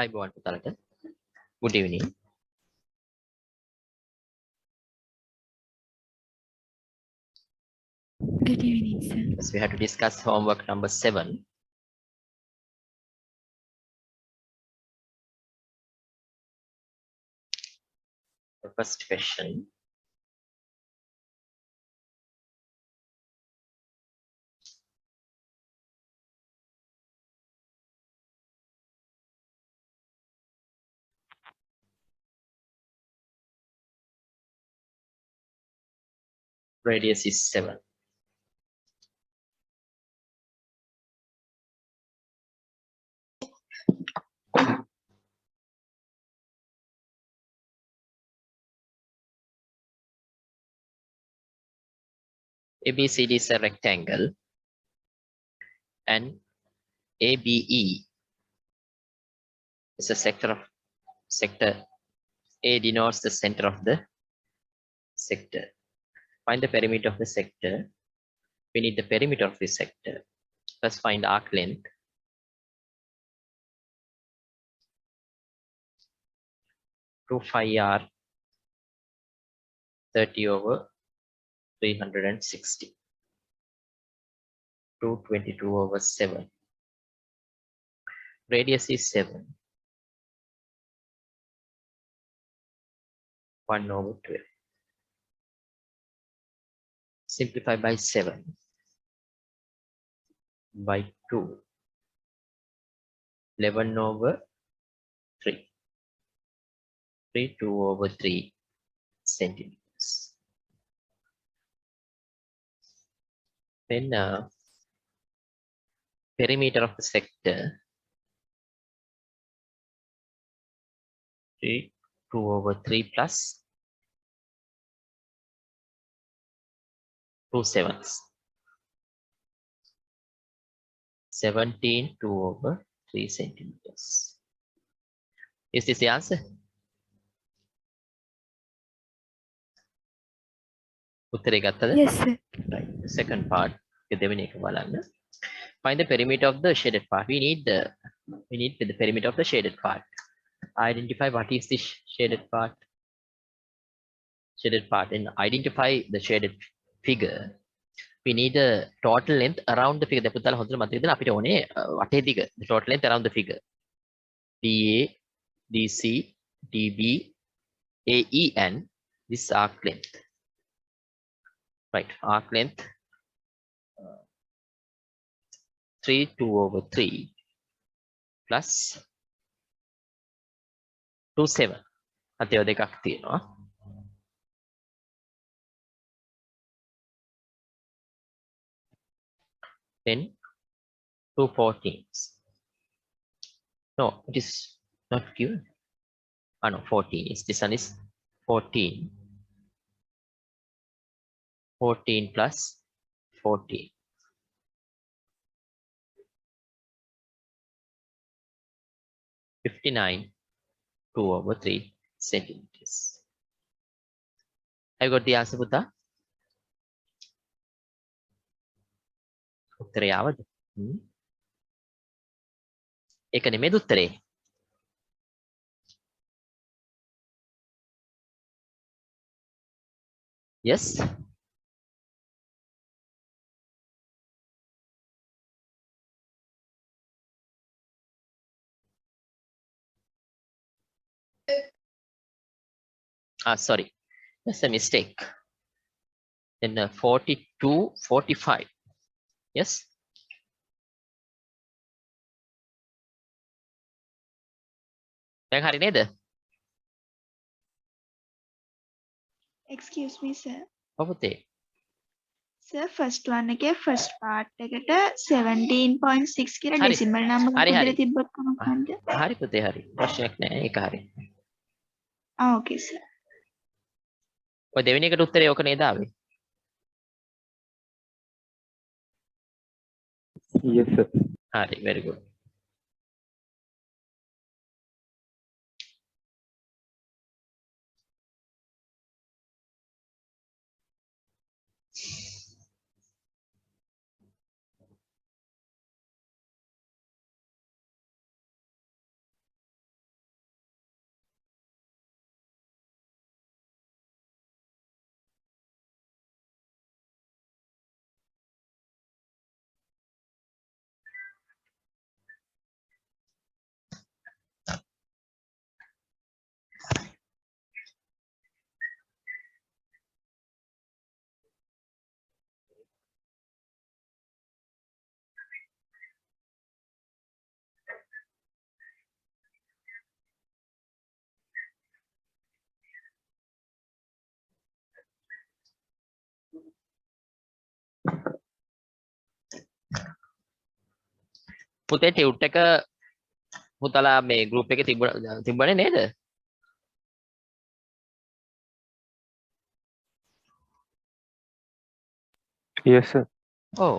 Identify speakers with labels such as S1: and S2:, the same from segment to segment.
S1: අයිබෝන් පුතාලට. Good evening.
S2: Good evening, sir.
S1: Yes, we have to discuss homework number 7. The first question. Radius is 7. ABCD is a rectangle and ABE is a sector. A denotes the center of the sector. Find the perimeter of the sector. We need the perimeter of the sector. First find arc length. To 5r 30 over 360. 222 over 7. Radius is 7. 1 over 12. Simplify by 7. By 2. 11 over 3. 2 over 3 centimeters. Then perimeter of the sector. 2 over 3 plus 2 sevens. 17 2 over 3 centimeters. Is this the answer? උත්තරේ ගත්තද?
S2: Yes, sir.
S1: Right. The second part. දෙවෙනි එක බලන්න. Find the perimeter of the shaded part. We need the perimeter of the shaded part. Identify what is this shaded part. And identify the shaded figure. We need a total length around the figure. දැන් පුතාලා හොඳට මතක තියාගන්න අපිට ඕනේ වටේ දිග. The total length around the figure. DA, DC, DB, AE and this arc length. Right, arc length 3 2 over 3 plus 2 7. අතේ දෙකක් තියෙනවා. Then 2 14s. No, it is not given. Ah, no, 14 is this one is 14. 14 plus 14. 59 2 over 3 centimeters. Have you got the answer, Buddha? උත්තරේ ආවද? ඒක නෙමෙයි උත්තරේ. Yes. Sorry, that's a mistake. Then 42 45. Yes. දැන් හරි නේද?
S3: Excuse me, sir.
S1: ඔව් පුතේ.
S3: Sir, first one එකේ first part එකට 17.6 කියලා
S1: හරි.
S3: decimal number
S1: හරි,
S3: එකක්
S1: හරි.
S3: විතර තිබ්බොත් කොහොමද?
S1: හරි පුතේ හරි. ප්‍රශ්නයක් නැහැ. ඒක හරි.
S3: Okay, sir.
S1: ඔය දෙවෙනි එකට උත්තරේ ඕක නේද ආවේ?
S4: Yes, sir.
S1: හරි, very good. පුතේ ටියුට් එක පුතලා මේ ගෲප් එකේ තිබුණේ නේද?
S2: Yes, sir.
S1: ඔව්.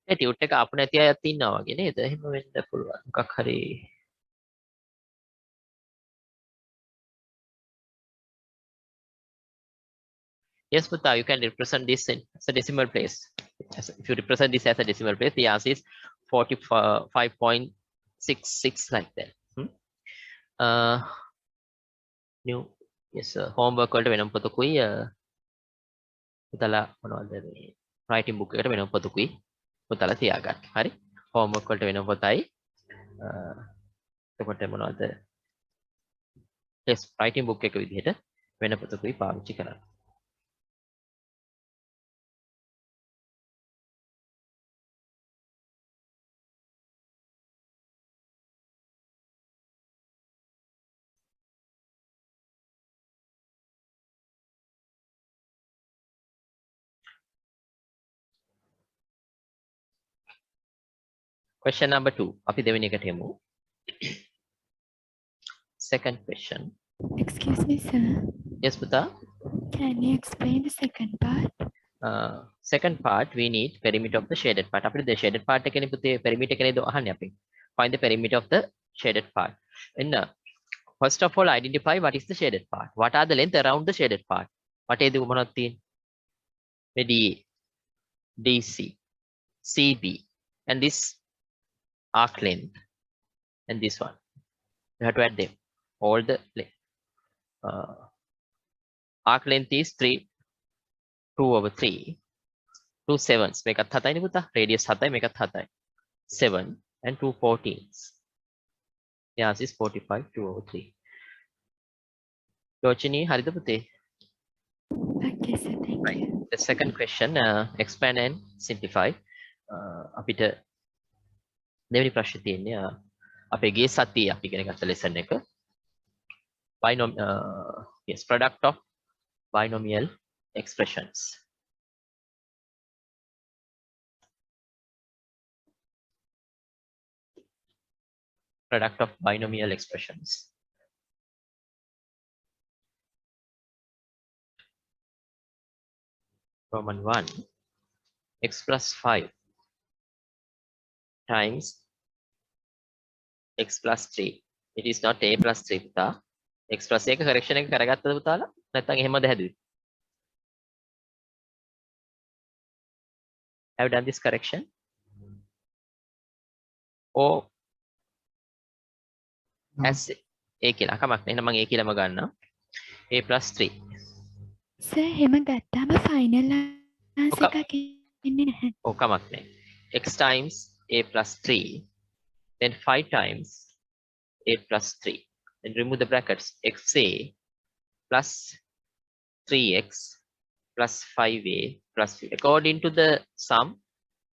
S1: ඒ ටියුට් එක ආපු නැති අයත් ඉන්නවා වගේ නේද? එහෙම වෙන්න පුළුවන්. මොකක් හරි Yes, Putta, you can represent this as a decimal place. If you represent this as a decimal place, the answer is 45.66 like that. New yes, homework වලට වෙනම පොතකුයි පුතලා මොනවද මේ writing book එකට වෙනම පොතකුයි පුතලා තියාගන්න. හරි? homework වලට වෙනම පොතයි එතකොට මොනවද yes writing book එක විදිහට වෙන පොතකුයි පාවිච්චි කරන්න. Question number 2. අපි දෙවෙනි එකට යමු. Second question.
S4: Excuse me, sir.
S1: Yes, Putta.
S4: Can you explain the second part?
S1: Second part, we need perimeter of the shaded part. අපිට the shaded part එකනේ පුතේ perimeter එකනේ අහන්නේ අපි. Find the perimeter of the shaded part. And first of all, identify what is the shaded part. What are the length around the shaded part? වටේදී මොනවද තියෙන්නේ? මේ DA, DC, CB, and this arc length, and this one. You have to add them. All the length. Arc length is 2/3. 2 sevens. මේකත් 7යිනේ පුතා. Radius 7යි මේකත් 7යි. 7 and 2 14s. The answer is 45 2/3. Yochini, හරිද පුතේ?
S4: Okay, sir. Thank
S1: Right.
S4: you.
S1: The second question, expand and simplify. අපිට දෙවෙනි ප්‍රශ්නේ තියෙන්නේ අපේ ගිය සතියේ අපි ඉගෙන ගත්ත lesson එක. Yes, product of binomial expressions. Product of binomial expressions. Roman 1, x plus 5 times x plus 3. It is not a plus 3 පුතා. x plus 1 correction එක කරගත්තද පුතාලා? නැත්නම් එහෙමද හැදුවේ? Have you done this correction? Or as a කියලා කමක් නැහැ. එහෙනම් මම a කියලාම ගන්නවා. a plus 3.
S4: Sir, එහෙම ගත්තාම final answer එකක් එන්නේ නැහැ.
S1: ඔව් කමක් නැහැ. x times a plus 3, then 5 times a plus 3. Then remove the brackets. xa plus 3x plus 5a plus 3. According to the sum,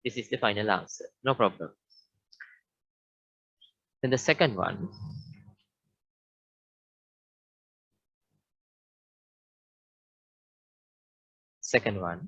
S1: this is the final answer. No problem. Then the second one. Second one.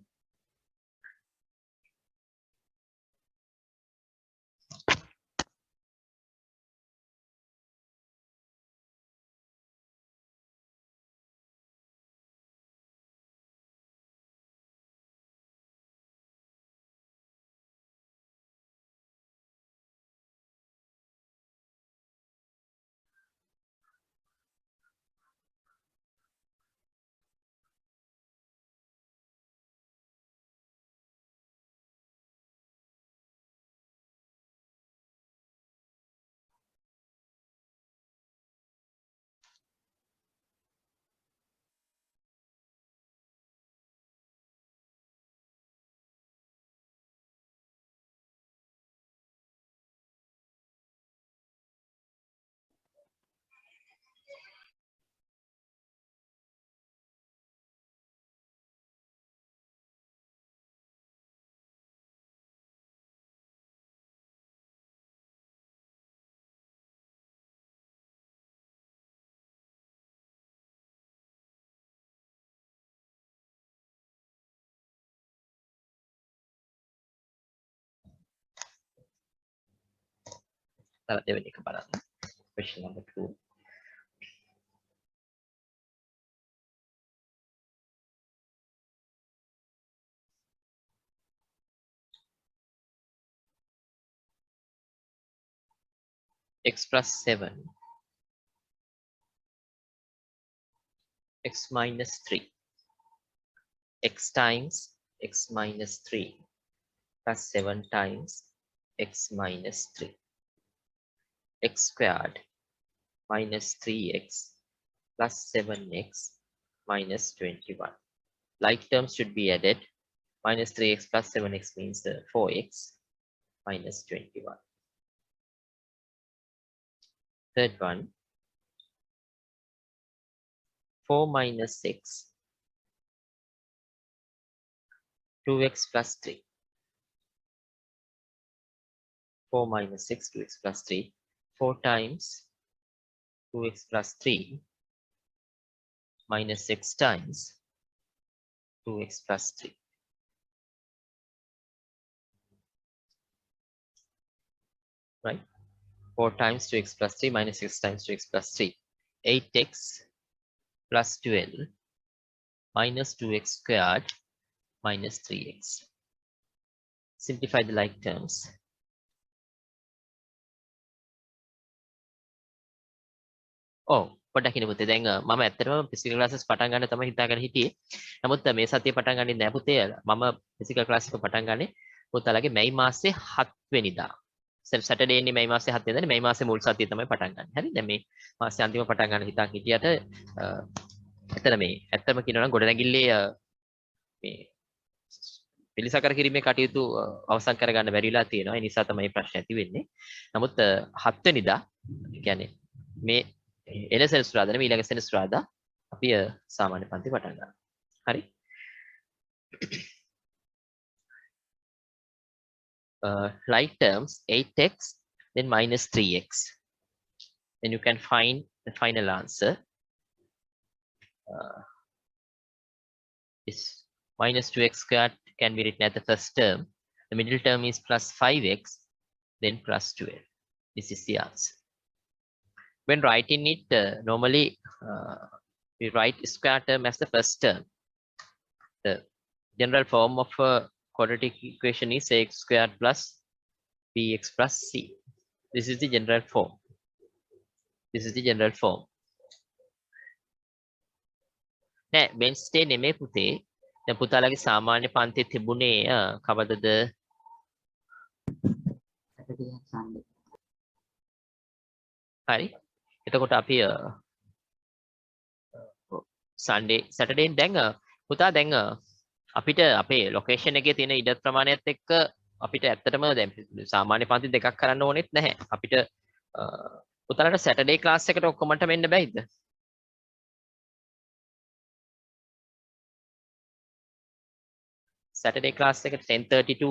S1: දෙවෙනි එක බලන්න. Question number 2. X plus 7, x minus 3, x times x minus 3 plus 7 times x minus 3, x squared minus 3x plus 7x minus 21. Like terms should be added. Minus 3x plus 7x means 4x minus 21. Third one, 4 minus 6, 2x plus 3. 4 minus 6, 2x plus 3. 4 times 2x plus 3 minus 6 times 2x plus 3. Right? 4 times 2x plus 3 minus 6 times 2x plus 3. 8x plus 12 minus 2x squared minus 3x. Simplify the like terms. Oh, පොඩ්ඩක් ඉන්න පුතේ. දැන් මම ඇත්තටම physical classes පටන් ගන්න තමයි හිතාගෙන හිටියේ. නමුත් මේ සතිය පටන් ගන්නේ නැහැ පුතේ. මම ෆිසිකල් ක්ලාස් එක පටන් ගන්නේ පුතාලගේ මැයි මාසේ 7 වෙනිදා. සැටර්ඩේ ඉන්නේ මැයි මාසේ 7 වෙනිදානේ. මැයි මාසේ මුල් සතිය තමයි පටන් ගන්න. හරි. දැන් මේ මාසේ අන්තිම පටන් ගන්න හිතාගෙන හිටියට ඇත්තට මේ ඇත්තම කියනවා නම් ගොඩනැගිල්ලේ මේ පිළිසකර කිරීමේ කටයුතු අවසන් කරගන්න බැරි වෙලා තියෙනවා. ඒ නිසා තමයි ප්‍රශ්න ඇති වෙන්නේ. නමුත් 7 වෙනිදා කියන්නේ මේ එන සෙනසුරාදා නෙමෙයි ඊළඟ සෙනසුරාදා අපි සාමාන්‍ය පන්ති පටන් ගන්නවා. හරි. Like terms 8x then minus 3x. Then you can find the final answer. Is minus 2x squared can be written as the first term. The middle term is plus 5x, then plus 12. This is the answer. When writing it, normally we write square term as the first term. The general form of a quadratic equation is ax squared plus bx plus c. This is the general form. This is the general form. නෑ වෙන්ස්ඩේ නෙමෙයි පුතේ. දැන් පුතාලගේ සාමාන්‍ය පන්තියේ තිබුණේ කවදද? හරි. එතකොට අපි සැටර්ඩේ දැන් පුතා දැන් අපිට අපේ ලොකේෂන් එකේ තියෙන ඉඩ ප්‍රමාණයත් එක්ක අපිට ඇත්තටම දැන් සාමාන්‍ය පන්ති දෙකක් කරන්න ඕනෙත් නැහැ. අපිට පුතාලට සැටර්ඩේ ක්ලාස් එකට ඔක්කොමට මෙන්න බැයිද? Saturday class එකට 10:30 to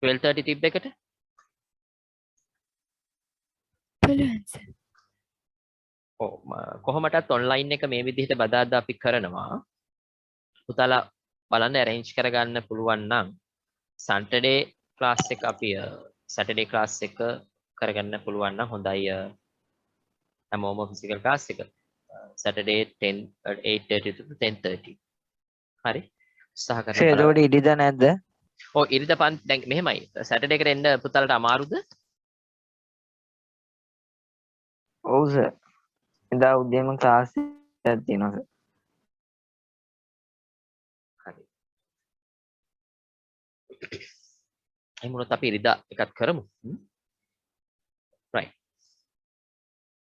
S1: 12:30 තිබ්බ එකට
S4: පුළුවන් සර්.
S1: ඔව් කොහොමටත් ඔන්ලයින් එක මේ විදිහට බදාද්දා අපි කරනවා. පුතාලා බලන්න arrange කරගන්න පුළුවන් නම් Saturday class එක අපි Saturday class එක කරගන්න පුළුවන් නම් හොඳයි. හැමෝම physical class එක Saturday 8:30 to 10:30. හරි. උත්සාහ කරන්න බලන්න.
S2: ඒකට ඉරිදා නැද්ද?
S1: ඔව් ඉරිදා පන්ති දැන් මෙහෙමයි. සැටර්ඩේ එකට එන්න පුතාලට අමාරුද?
S2: ඔව් සර්. එදා උදේම ක්ලාස් එකක් තියෙනවා සර්.
S1: හරි. එහෙනම් මොනවද අපි ඉරිදා එකක් කරමු. right.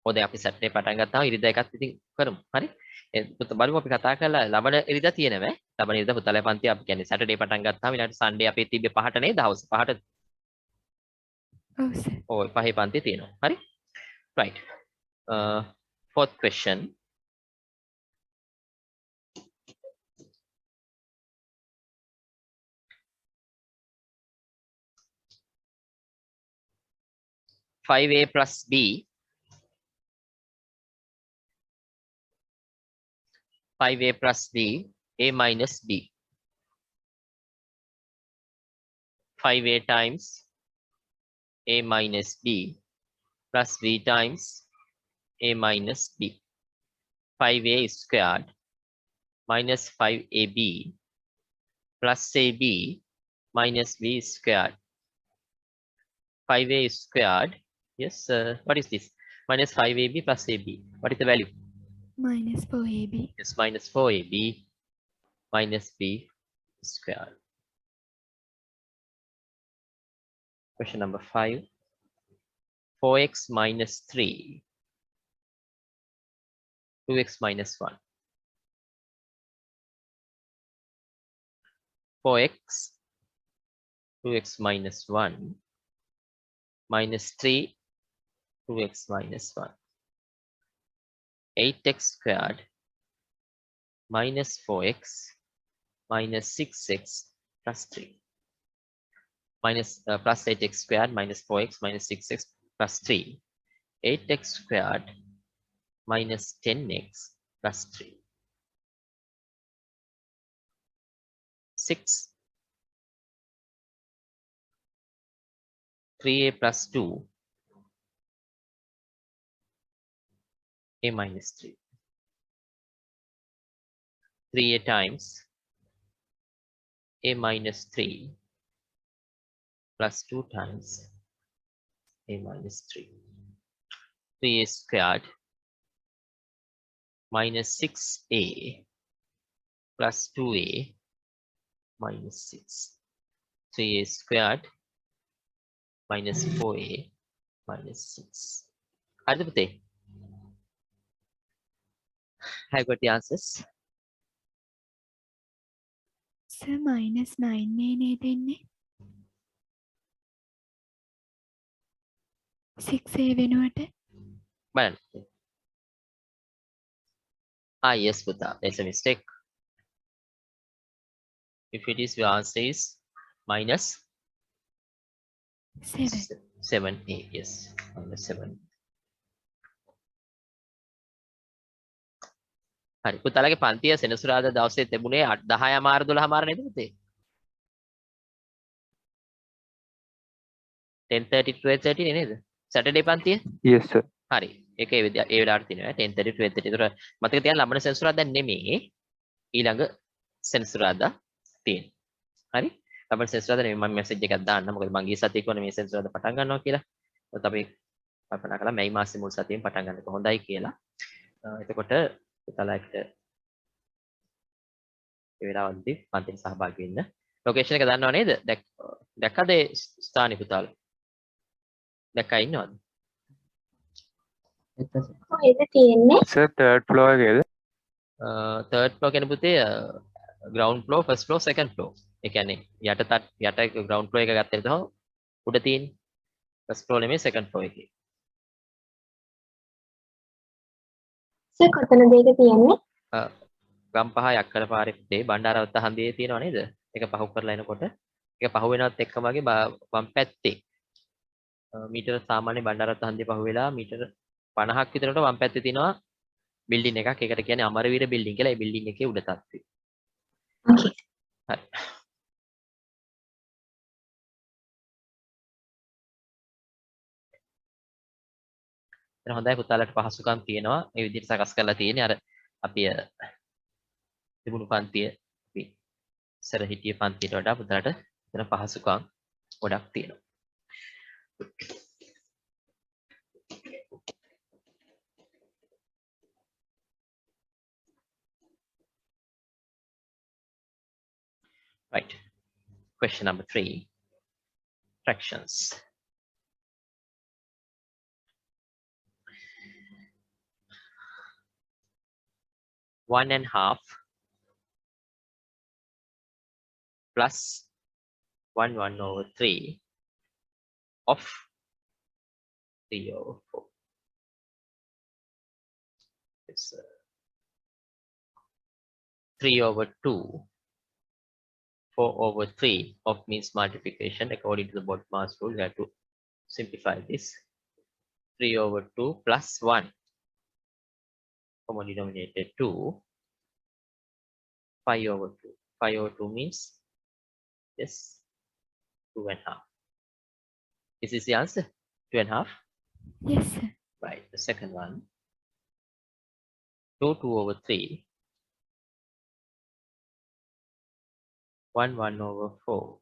S1: ඔතේ අපි සැටර්ඩේ පටන් ගත්තාම ඉරිදා එකක් ඉතින් කරමු. හරි. බලමු අපි කතා කරලා ලබන ඉරිදා තියෙනවා. ලබන ඉරිදා පුතාලේ පන්ති අපි කියන්නේ සැටර්ඩේ පටන් ගත්තාම ඊළඟට සන්ඩේ අපේ තිබ්බේ 5ට නේද? හවස 5ට.
S4: ඔව් සර්.
S1: ඔව් 5 පන්ති තියෙනවා. හරි. right. Fourth question. Five a plus b five a plus b a minus b 5a times a minus b plus b times a minus b. 5a squared minus 5ab plus ab minus b squared. 5a squared. Yes, what is this? Minus 5ab plus ab. What is the value?
S4: minus 4ab.
S1: Yes, minus 4ab minus b squared. Question number 5. 4x minus 3. 2x minus 1. 4x, 2x minus 1, minus 3, 2x minus 1. 8x squared minus 4x minus 6x plus 3. Minus plus 8x squared minus 4x minus 6x plus 3. 8x squared minus 10x plus 3. 6. 3a plus 2. A minus 3. 3a times a minus 3 plus 2 times a minus 3. 3a squared minus 6a plus 2a minus 6. 3a squared minus 4a minus 6. හරිද පුතේ? Have you got the answers?
S4: Sir minus 9 නේද එන්නේ? 6a වෙනුවට
S1: බලන්න. Yes, පුතා. There's a mistake. If it is, your answer is minus
S4: 7.
S1: 7a. Yes, minus 7. හරි. පුතාලගේ පන්තිය සෙනසුරාදා දවසේ තිබුණේ 10 මාර 12 මාර නේද පුතේ? 10:30 to 12:30 නේද? Saturday පන්තිය?
S2: Yes sir.
S1: හරි. ඒක ඒ වෙලාවට තියෙනවා 10:30 to 12:30. ඒතර මතක තියාගන්න ලබන සෙනසුරාදා නෙමෙයි ඊළඟ සෙනසුරාදා තියෙන්නේ. හරි? ලබන සෙනසුරාදා නෙමෙයි මම මැසේජ් එකක් දාන්න. මොකද මං ගිය සතියේ කිව්වනේ මේ සෙනසුරාදා පටන් ගන්නවා කියලා. ඒත් අපි කල්පනා කළා මැයි මාසේ මුල් සතියෙන් පටන් ගන්න එක හොඳයි කියලා. එතකොට පුතාලට ඒ වෙලාවදී පන්තිට සහභාගී වෙන්න. ලොකේෂන් එක දන්නව නේද? දැක්කද ඒ ස්ථානේ පුතාලා? දැක්කා ඉන්නවද?
S5: කොහෙද තියෙන්නේ?
S2: Sir third floor එකේද?
S1: third floor කියන්නේ පුතේ ground floor, first floor, second floor. ඒ කියන්නේ යට ground floor එක ගත්තේ තමයි උඩ තියෙන්නේ. first floor නෙමෙයි second floor එකේ.
S5: සර් කොතනද ඒක තියෙන්නේ?
S1: ගම් පහ යක්කඩ පාරේ පුතේ බණ්ඩාරවත්ත හන්දියේ තියෙනව නේද? ඒක පහු කරලා එනකොට ඒක පහු වෙනවත් එක්කම වගේ වම් පැත්තේ මීටර සාමාන්‍ය බණ්ඩාරවත්ත හන්දිය පහු වෙලා මීටර 50ක් විතරට වම් පැත්තේ තියෙනවා බිල්ඩින් එකක්. ඒකට කියන්නේ අමරවීර බිල්ඩින් කියලා. ඒ බිල්ඩින් එකේ උඩ තත්ත්වය.
S5: Okay.
S1: හරි. එහෙනම් හොඳයි පුතාලට පහසුකම් තියෙනවා. මේ විදිහට සකස් කරලා තියෙන්නේ අර අපි තිබුණු පන්තිය අපි ඉස්සර හිටිය පන්තියට වඩා පුතාලට එතන පහසුකම් ගොඩක් තියෙනවා. Right. Question number 3. Fractions. One and half plus 1/3 of 3/4. It's 3/2. 4/3 of means multiplication according to the Boltzmann rule. We have to simplify this. 3/2 plus 1 common denominator 2. 5/2. 5/2 means yes 2 and half. Is this the answer? 2.5?
S4: Yes, sir.
S1: Right. The second one. 2 over 3. 1 over 4.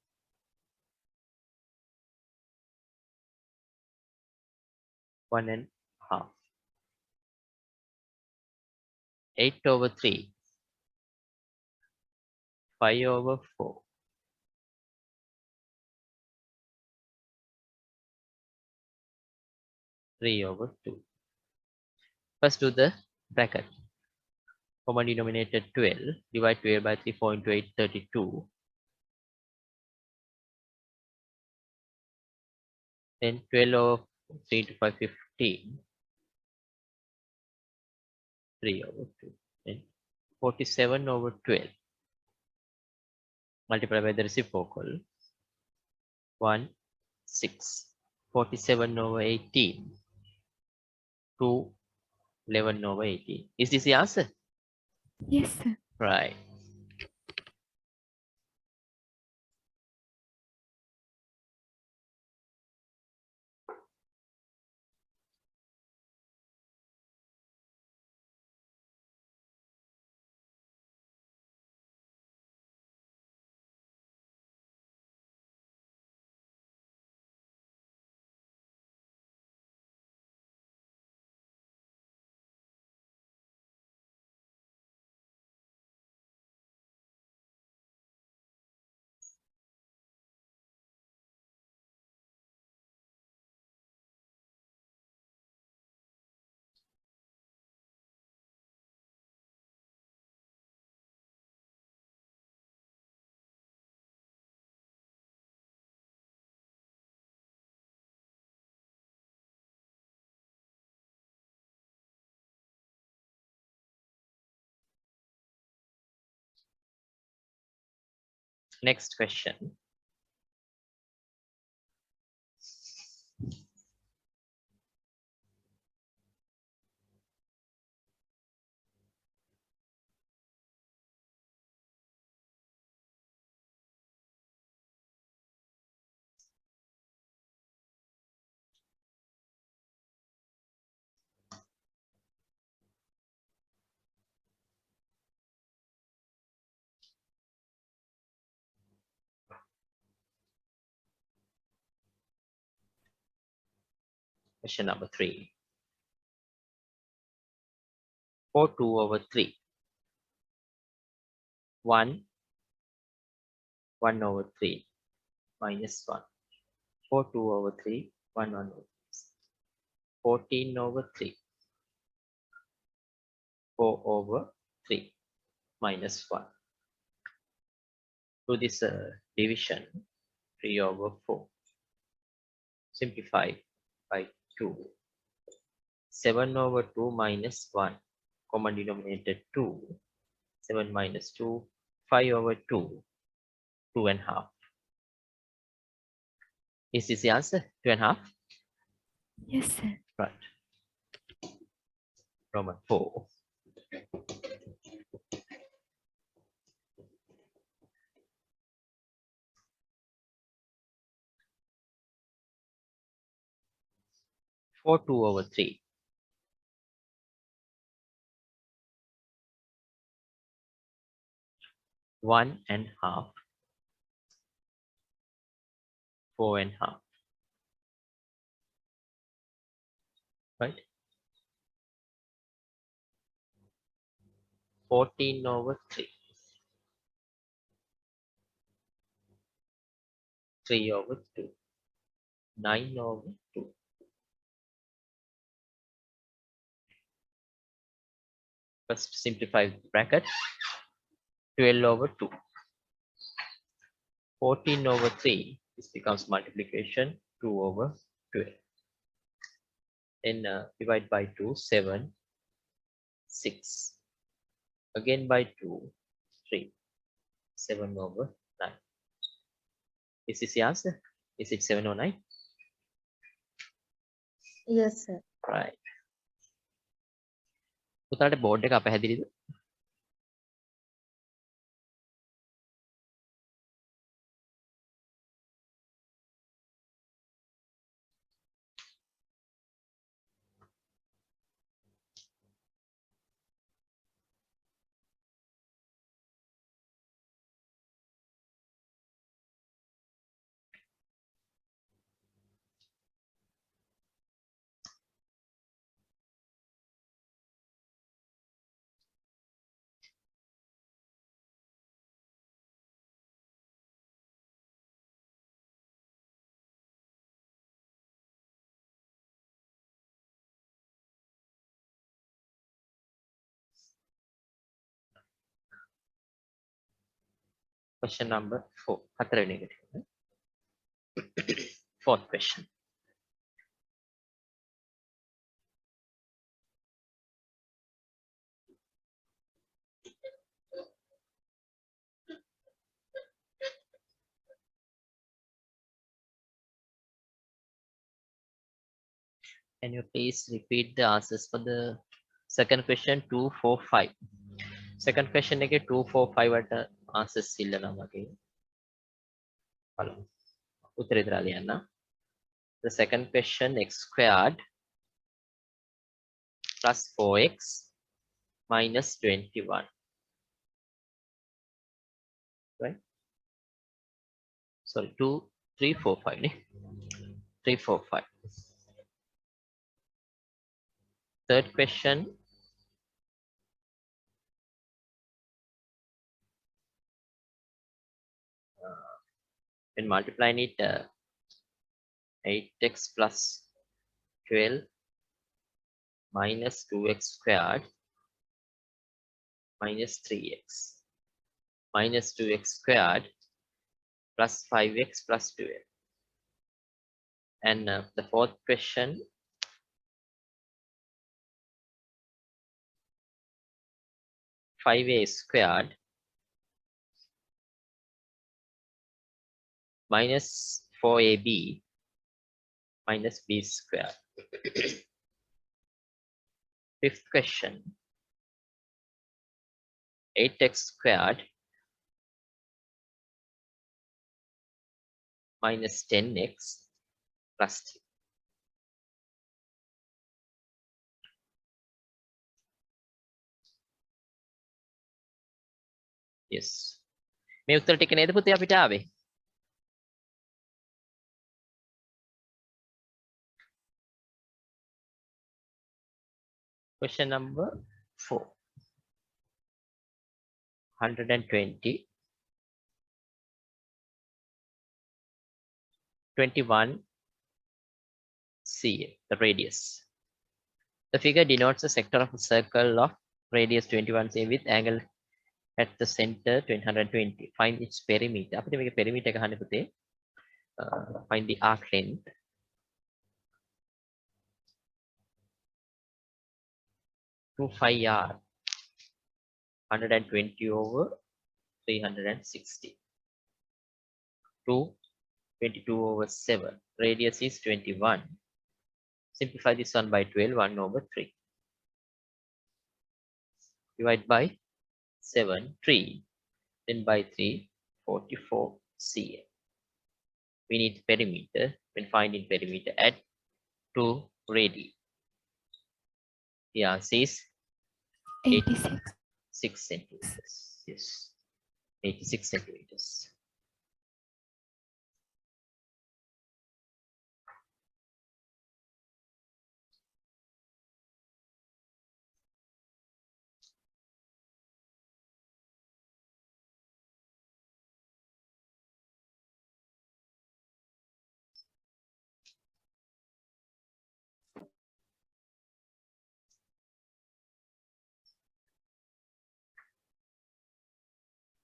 S1: 1.5. 8 over 3. 5 over 4. 3 over 2. First do the bracket. Common denominator 12. Divide 12 by 3, 4 into 8, 32. Then 12 over 3 into 5, 15. 3 over 2. Then 47 over 12. Multiply by the reciprocal. 1, 6. 47 over 18. 2, 11 over 18. Is this the answer?
S4: Yes, sir.
S1: Right. Next question. Question number 3. 4 2 over 3. 1 1 over 3 minus 1. 4 2 over 3 1 1 over 3. 14 over 3. 4 over 3 minus 1. Do this division. 3 over 4. Simplify by 2. 7 over 2 minus 1. Common denominator 2. 7 minus 2. 5 over 2. 2.5. Is this the answer? 2.5?
S4: Yes, sir.
S1: Right. Roman 4. Four 2 over 3. 1.5. 4.5. Right? 14 over 3. 3 over 2. 9 over 2. First simplify the bracket. 12 over 2. 14 over 3. This becomes multiplication. 2 over 12. Then divide by 2. 7. 6. Again by 2. 3. 7 over 9. Is this the answer? Is it 7 or 9?
S6: Yes, sir.
S1: Right. පුතාට board එක අපැහැදිලිද? Question number 4. Fourth question. Can you please repeat the answers for the second question 2, 4, 5? Second question again 2, 4, 5 at the answers illa namage. උත්තර ඉදලා ලියන්න. The second question x squared plus 4x minus 21. Right? Sorry, 2, 3, 4, 5. 3, 4, 5. Third question. When multiplying it, 8x plus 12 minus 2x squared minus 3x minus 2x squared plus 5x plus 12. And the fourth question, five a squared minus 4ab minus b squared. Fifth question, 8x squared minus 10x plus 3. Yes. මේ උත්තර ටික නේද පුතේ අපිට ආවේ? Question number 4. 120, 21 cm, the radius. The figure denotes a sector of a circle of radius 21 cm with angle at the center 120. Find its perimeter. අපිට මේකේ perimeter එක අහන්නේ පුතේ. Find the arc length. To 5 yard. 120 over 360. 22 over 7. Radius is 21. Simplify this one by 12, 1 over 3. Divide by 7, 3. Then by 3, 44 cm. We need perimeter. When finding perimeter, add 2 radii. The answer is
S4: 86.
S1: 6 centimeters. Yes, 86 centimeters.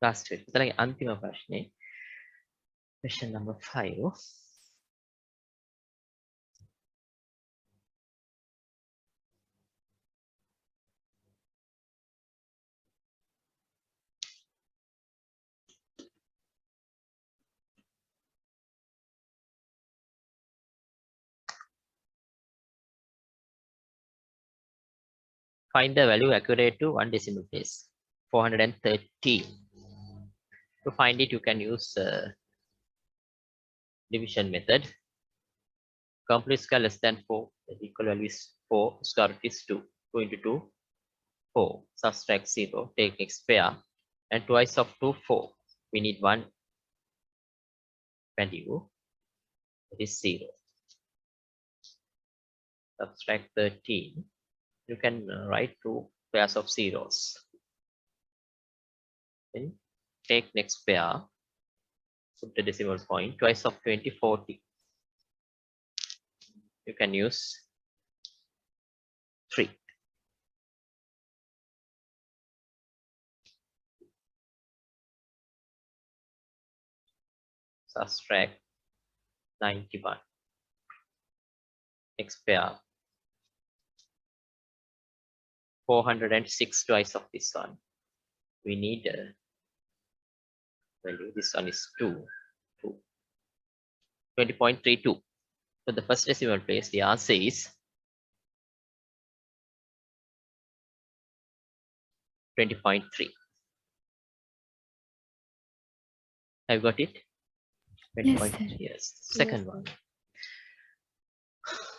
S1: Last week. अंतिम प्रश्न. Question number 5. Find the value accurate to 1 decimal place. 413. To find it, you can use division method. Complete square less than 4. The equal value is 4. Square root is 2. 2 into 2, 4. Subtract 0. Take next pair. And twice of 2, 4. We need one value. That is 0. Subtract 13. You can write 2 pairs of zeros. Then take next pair. Put the decimal point. Twice of 20, 40. You can use 3. Subtract 91. Next pair. 406 twice of this one. We need a value. This one is 2. 20.32. So the first decimal place, the answer is 20.3. Have you got it?
S4: Yes,
S1: 20.3.
S4: sir.
S1: Yes. Second one.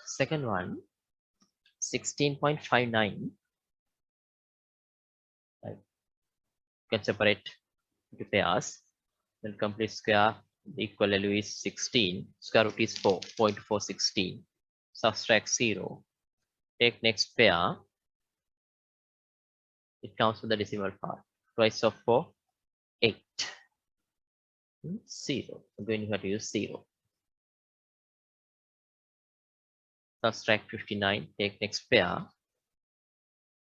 S1: Second one, 16.59. You can separate into pairs. Then complete square. The equal value is 16. Square root is 4. 0.416. Subtract 0. Take next pair. It counts with the decimal part. Twice of 4, 8. 0. Again, you have to use 0. Subtract 59. Take next pair.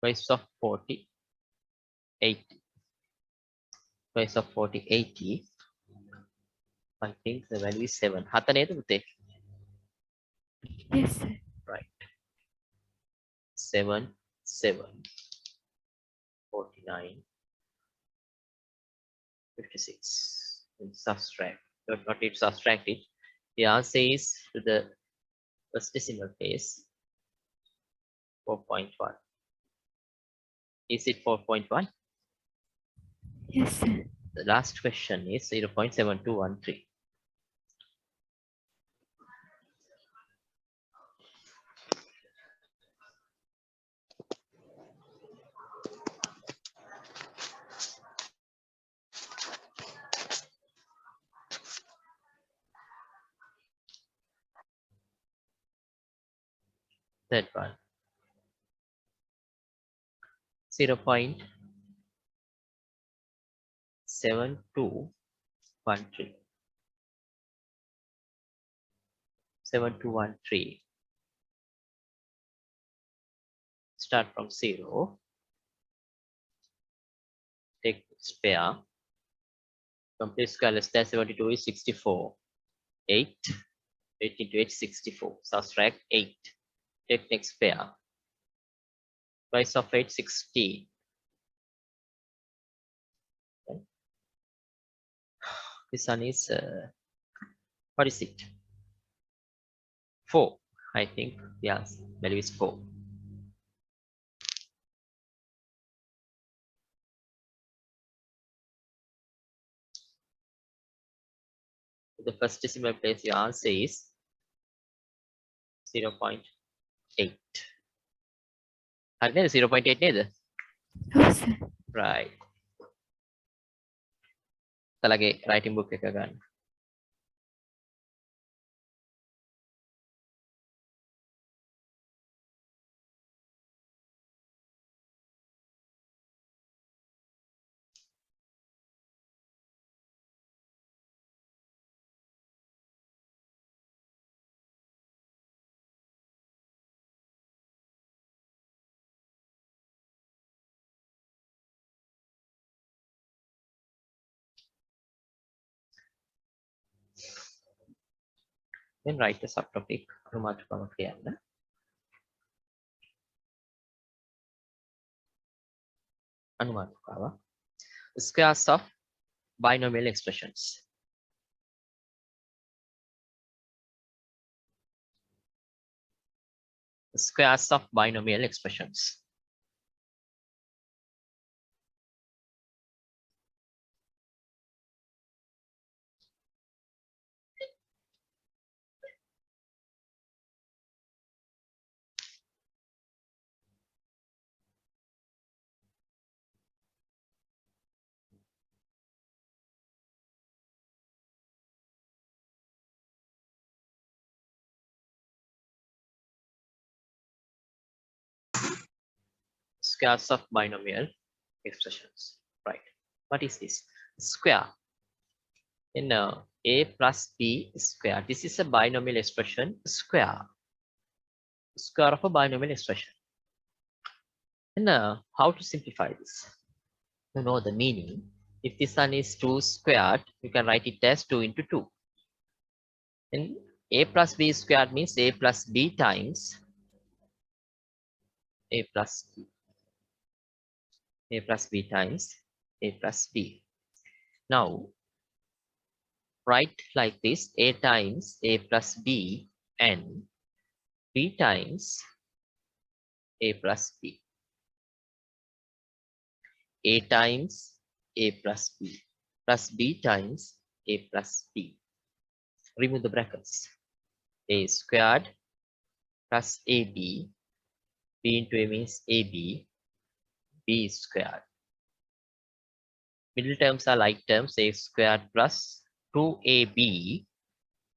S1: Twice of 40, 80. Twice of 40, 80. I think the value is 7. හත නේද පුතේ?
S4: Yes, sir.
S1: Right. 7, 7, 49, 56. And subtract. Not it, subtract it. The answer is to the first decimal place 4.1. Is it 4.1?
S4: Yes, sir.
S1: The last question is 0.7213. Third one. 0.7213. 7213. Start from 0. Take spare. Complete square less than 72 is 64. 8. 8 into 8 is 64. Subtract 8. Take next pair. Twice of 8, 16. Okay. This one is, what is it? 4. I think, yes, value is 4. The first decimal place, your answer is 0.8. හරි නේද? 0.8 නේද?
S4: Oh, sir.
S1: Right. තලගේ writing book එක ගන්න. Then write the subtopic. අනුමාතෘකාව කියන්න. අනුමාතෘකාව. Squares of binomial expressions. Squares of binomial expressions. Squares of binomial expressions. Right. What is this? Square. In a plus b square. This is a binomial expression. Square. Square of a binomial expression. And how to simplify this? To know the meaning. If this one is 2 squared, you can write it as 2 into 2. Then a plus b squared means a plus b times a plus b. A plus b times a plus b. Now write like this: a times a plus b and b times a plus b. A times a plus b plus b times a plus b. Remove the brackets. A squared plus ab. B into a means ab. B squared. Middle terms are like terms: a squared plus 2ab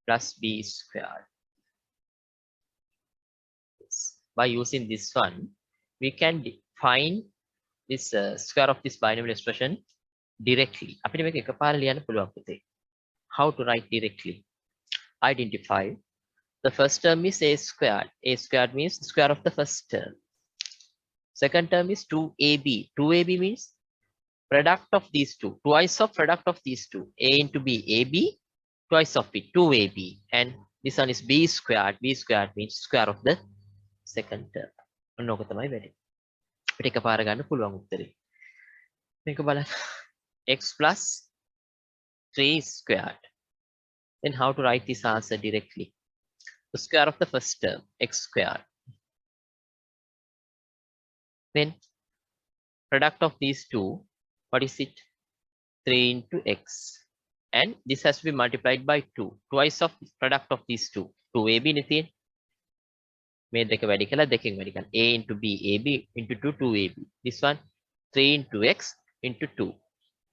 S1: plus b squared. By using this one, we can find this square of this binomial expression directly. අපිට මේක එකපාර ලියන්න පුළුවන් පුතේ. How to write directly? Identify. The first term is a squared. A squared means square of the first term. Second term is 2ab. 2ab means product of these two. Twice of product of these two. A into b, ab. Twice of it, 2ab. And this one is b squared. B squared means square of the second term. ඔන්න ඕක තමයි වැඩි. අපිට එකපාර ගන්න පුළුවන් උත්තරේ. මේක බලන්න. X plus 3 squared. Then how to write this answer directly? The square of the first term, x squared. Then product of these two, what is it? 3 into x. And this has to be multiplied by 2. Twice of product of these two. 2ab nithin. මේ දෙක වැඩි කළා දෙකෙන් වැඩි කරන්න. A into b, ab into 2, 2ab. This one 3 into x into 2.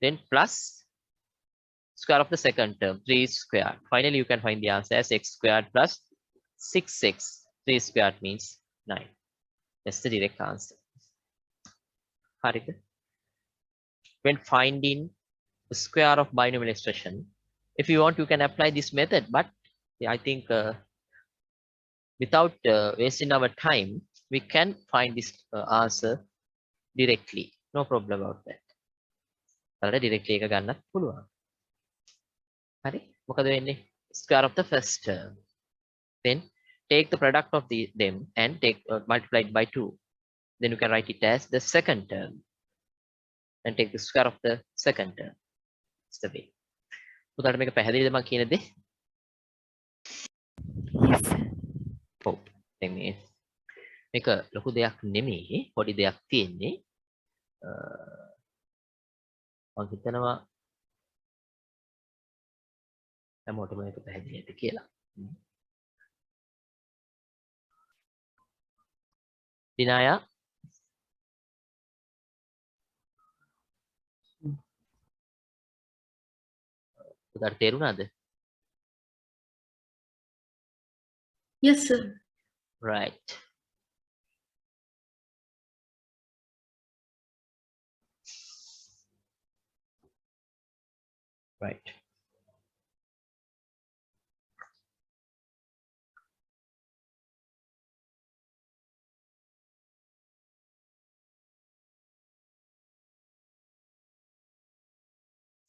S1: Then plus square of the second term, 3 squared. Finally, you can find the answer as x squared plus 6x. 3 squared means 9. That's the direct answer. හරිද? When finding the square of binomial expression, if you want, you can apply this method. But yeah, I think without wasting our time, we can find this answer directly. No problem about that. ඔයාලට directly එක ගන්නත් පුළුවන්. හරි? මොකද වෙන්නේ? Square of the first term. Then take the product of them and take multiplied by 2. Then you can write it as the second term. And take the square of the second term. That's the way. පුතාට මේක පැහැදිලිද මම කියන දේ?
S4: Yes, sir.
S1: ඔව්. දැන් මේක ලොකු දෙයක් නෙමෙයි. පොඩි දෙයක් තියෙන්නේ. මම හිතනවා හැමෝටම මේක පැහැදිලි ඇති කියලා. දිනායා පුතාට තේරුණාද?
S5: Yes, sir.
S1: Right. Right.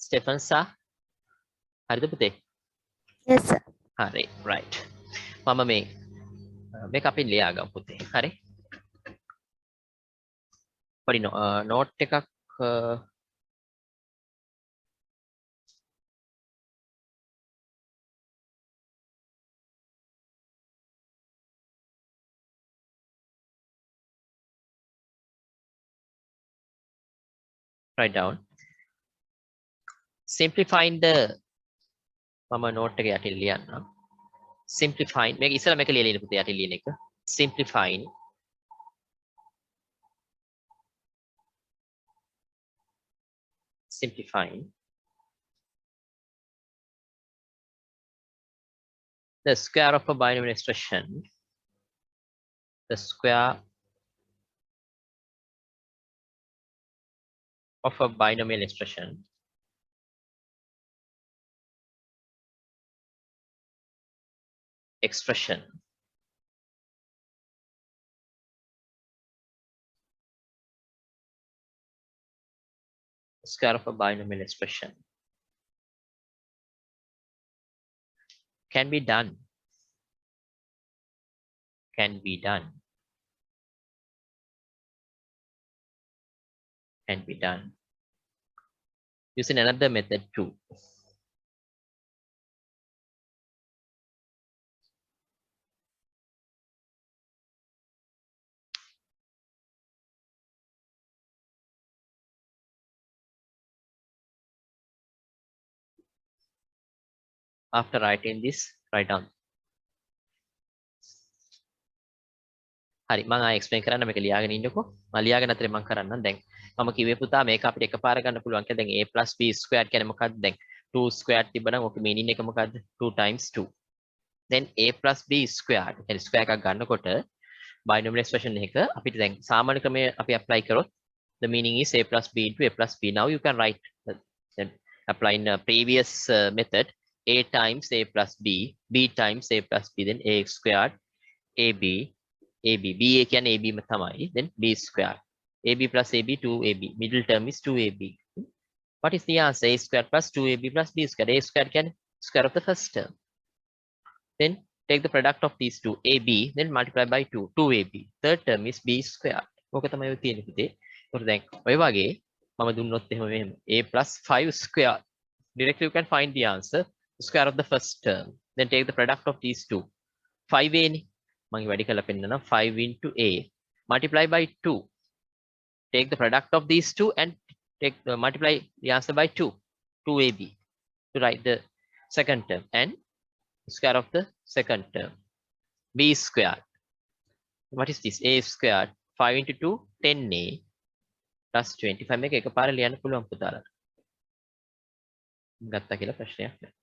S1: Stephen sir, හරිද පුතේ?
S4: Yes, sir.
S1: හරි. Right. මම මේක අපි ලියාගමු පුතේ. හරි? පොඩි නෝට් එකක් write down. Simplifying the මම නෝට් එක යටින් ලියන්නම්. Simplifying මේක ඉස්සලා මේක ලියලා ඉන්න පුතේ යටින් ලියන එක. Simplifying the square of a binomial expression, the square of a binomial expression square of a binomial expression can be done. Can be done. Can be done. Using another method too. After writing this, write down. හරි මම ආයෙ explain කරන්න මේක ලියාගෙන ඉන්නකෝ මම ලියාගෙන අතරේ මම කරන්නම් දැන් මම කිව්වේ පුතා මේක අපිට එකපාර ගන්න පුළුවන් කියලා දැන් a + b squared කියන්නේ මොකක්ද දැන් 2 squared තිබ්බනම් ඔක මීනින් එක මොකක්ද 2 times 2 then a + b squared කියන්නේ ස්ක්වයර් එකක් ගන්නකොට binomial expression එක අපිට දැන් සාමාන්‍ය ක්‍රමය අපි apply කරොත් the meaning is a + b into a + b now you can write then apply in a previous method a times a + b b times a + b then a squared ab AB, BA can AB තමයි, then B square. AB plus AB, 2AB. Middle term is 2AB. What is the answer? A square plus 2AB plus B square. A square can square of the first term. Then take the product of these two, AB, then multiply by 2, 2AB. Third term is B square. ඕක තමයි ඔය තියෙන්නේ පුතේ. ඒකට දැන් ඔය වගේ මම දුන්නොත් එහෙම මෙහෙම A plus 5 square. Directly you can find the answer. Square of the first term. Then take the product of these two. 5A නේ. මම වැඩි කරලා පෙන්නනවා 5 into a multiply by 2 take the product of these two and take multiply the answer by 2 2ab to write the second term and square of the second term b squared what is this a squared 5 into 2 10a plus 25 මේක එකපාර ලියන්න පුළුවන් පුතාලා ගත්තා කියලා ප්‍රශ්නයක් නැහැ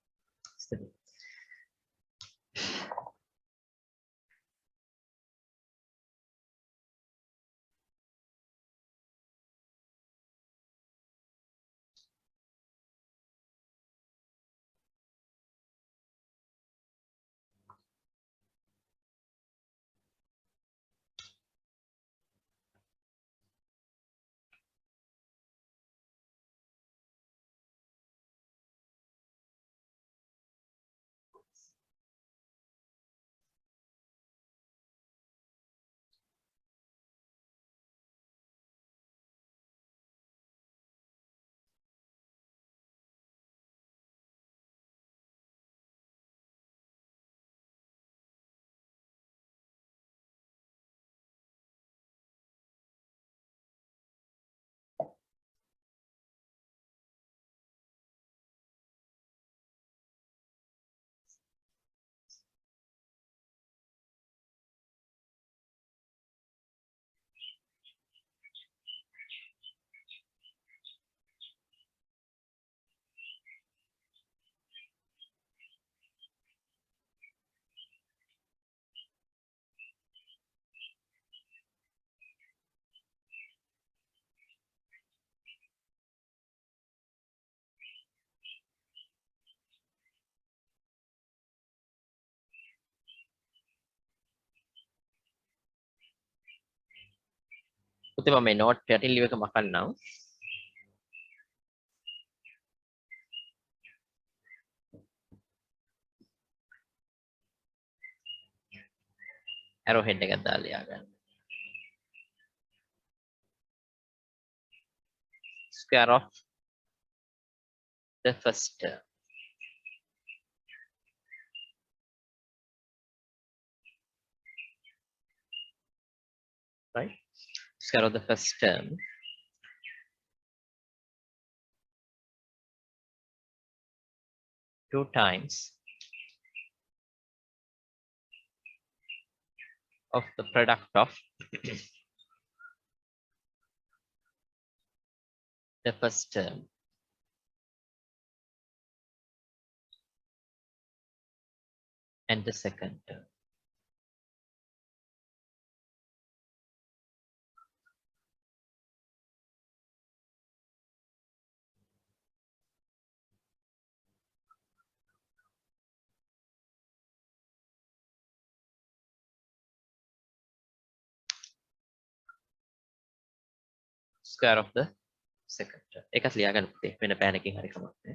S1: පුතේ මම මේ note යටින් ලියව එක මකන්නම් arrow head එකක් දාලා ලියා ගන්න square of the first term right square of the first term 2 times of the product of the first term and the second term. Square of the second term. එකත් ලියා ගන්න පුතේ වෙන පෑනකින් හරි කමක් නැහැ.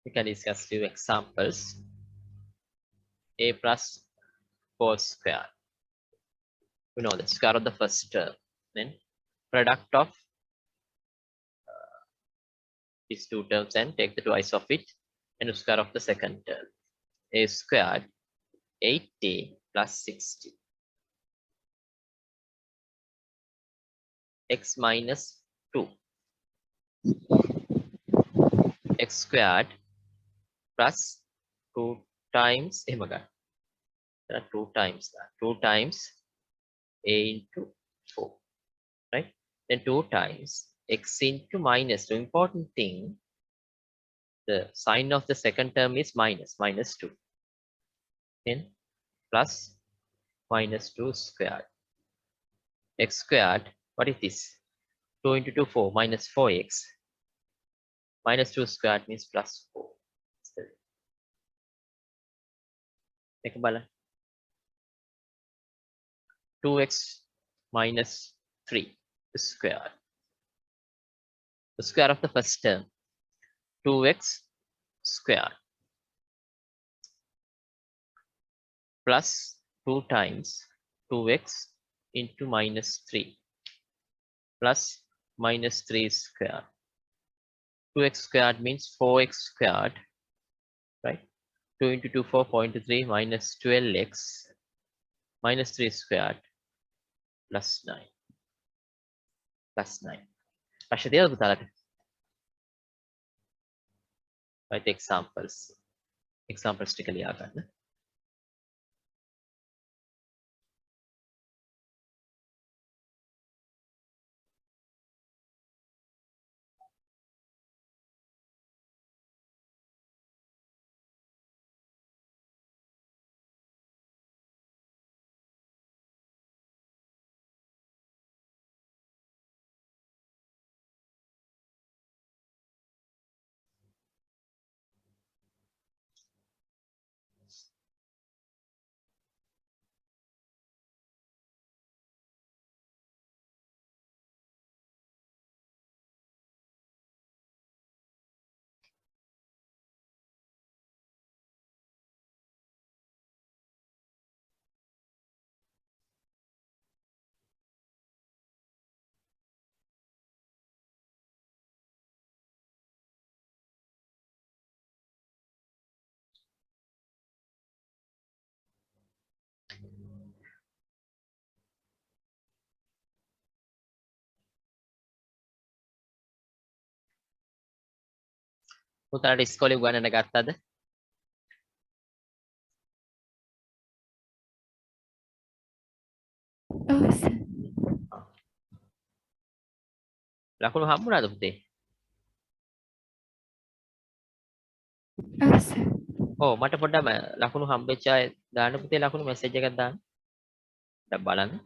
S1: We can discuss few examples. A plus 4 square. You know the square of the first term. Then product of these two terms and take the twice of it and the square of the second term. A squared 8a plus 60. X minus 2. X squared plus 2 times, there are 2 times, 2 times a into 4, right? Then 2 times x into minus 2. Important thing, the sign of the second term is minus 2. Then plus minus 2 squared. X squared, what is this? 2 into 2, 4, minus 4x. Minus 2 squared means plus 4. Take a balance. 2x minus 3 squared. The square of the first term, 2x squared plus 2 times 2x into minus 3 plus minus 3 squared. 2x squared means 4x squared, right? 2 into 2, 4.3 minus 12x minus 3 squared plus 9. Plus 9. Pasha dia පුතාලට. right examples ටික ලියා ගන්න. පුතාලට ඉස්කෝලේ උගන්නන්න ගත්තද?
S4: ඔව් sir.
S1: ලකුණු හම්බුණාද පුතේ?
S4: ඔව් සර්.
S1: ඔව් මට පොඩ්ඩක් ලකුණු හම්බෙච්ච අය දාන්න පුතේ ලකුණු මැසේජ් එකක් දාන්න. දැන් බලන්න.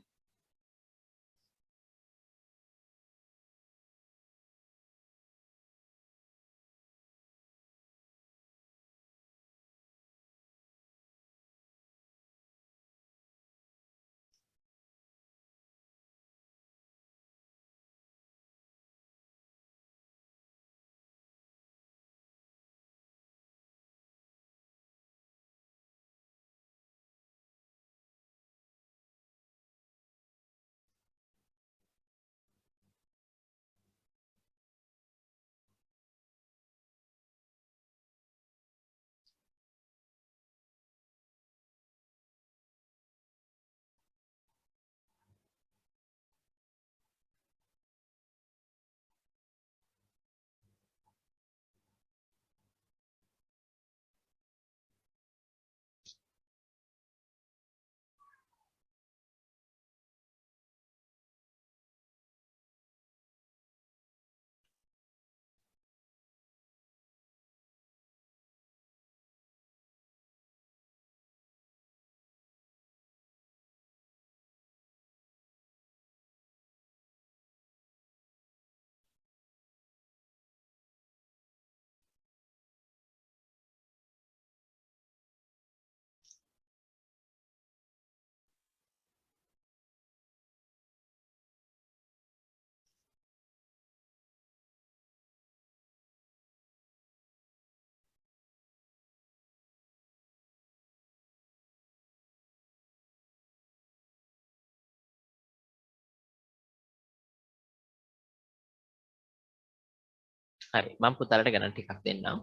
S1: හරි මම පුතාලට ගණන් ටිකක් දෙන්නම්.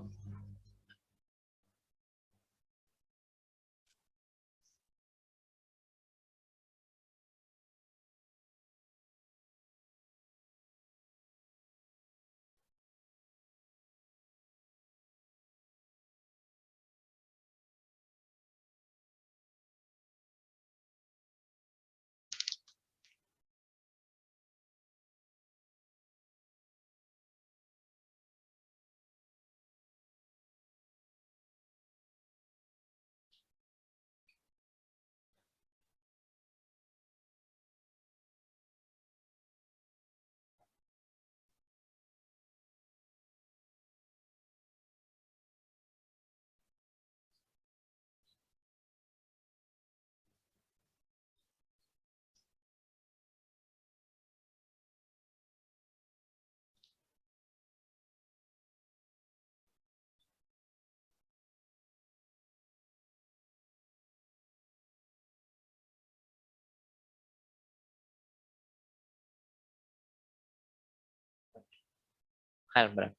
S1: හරි බලන්න.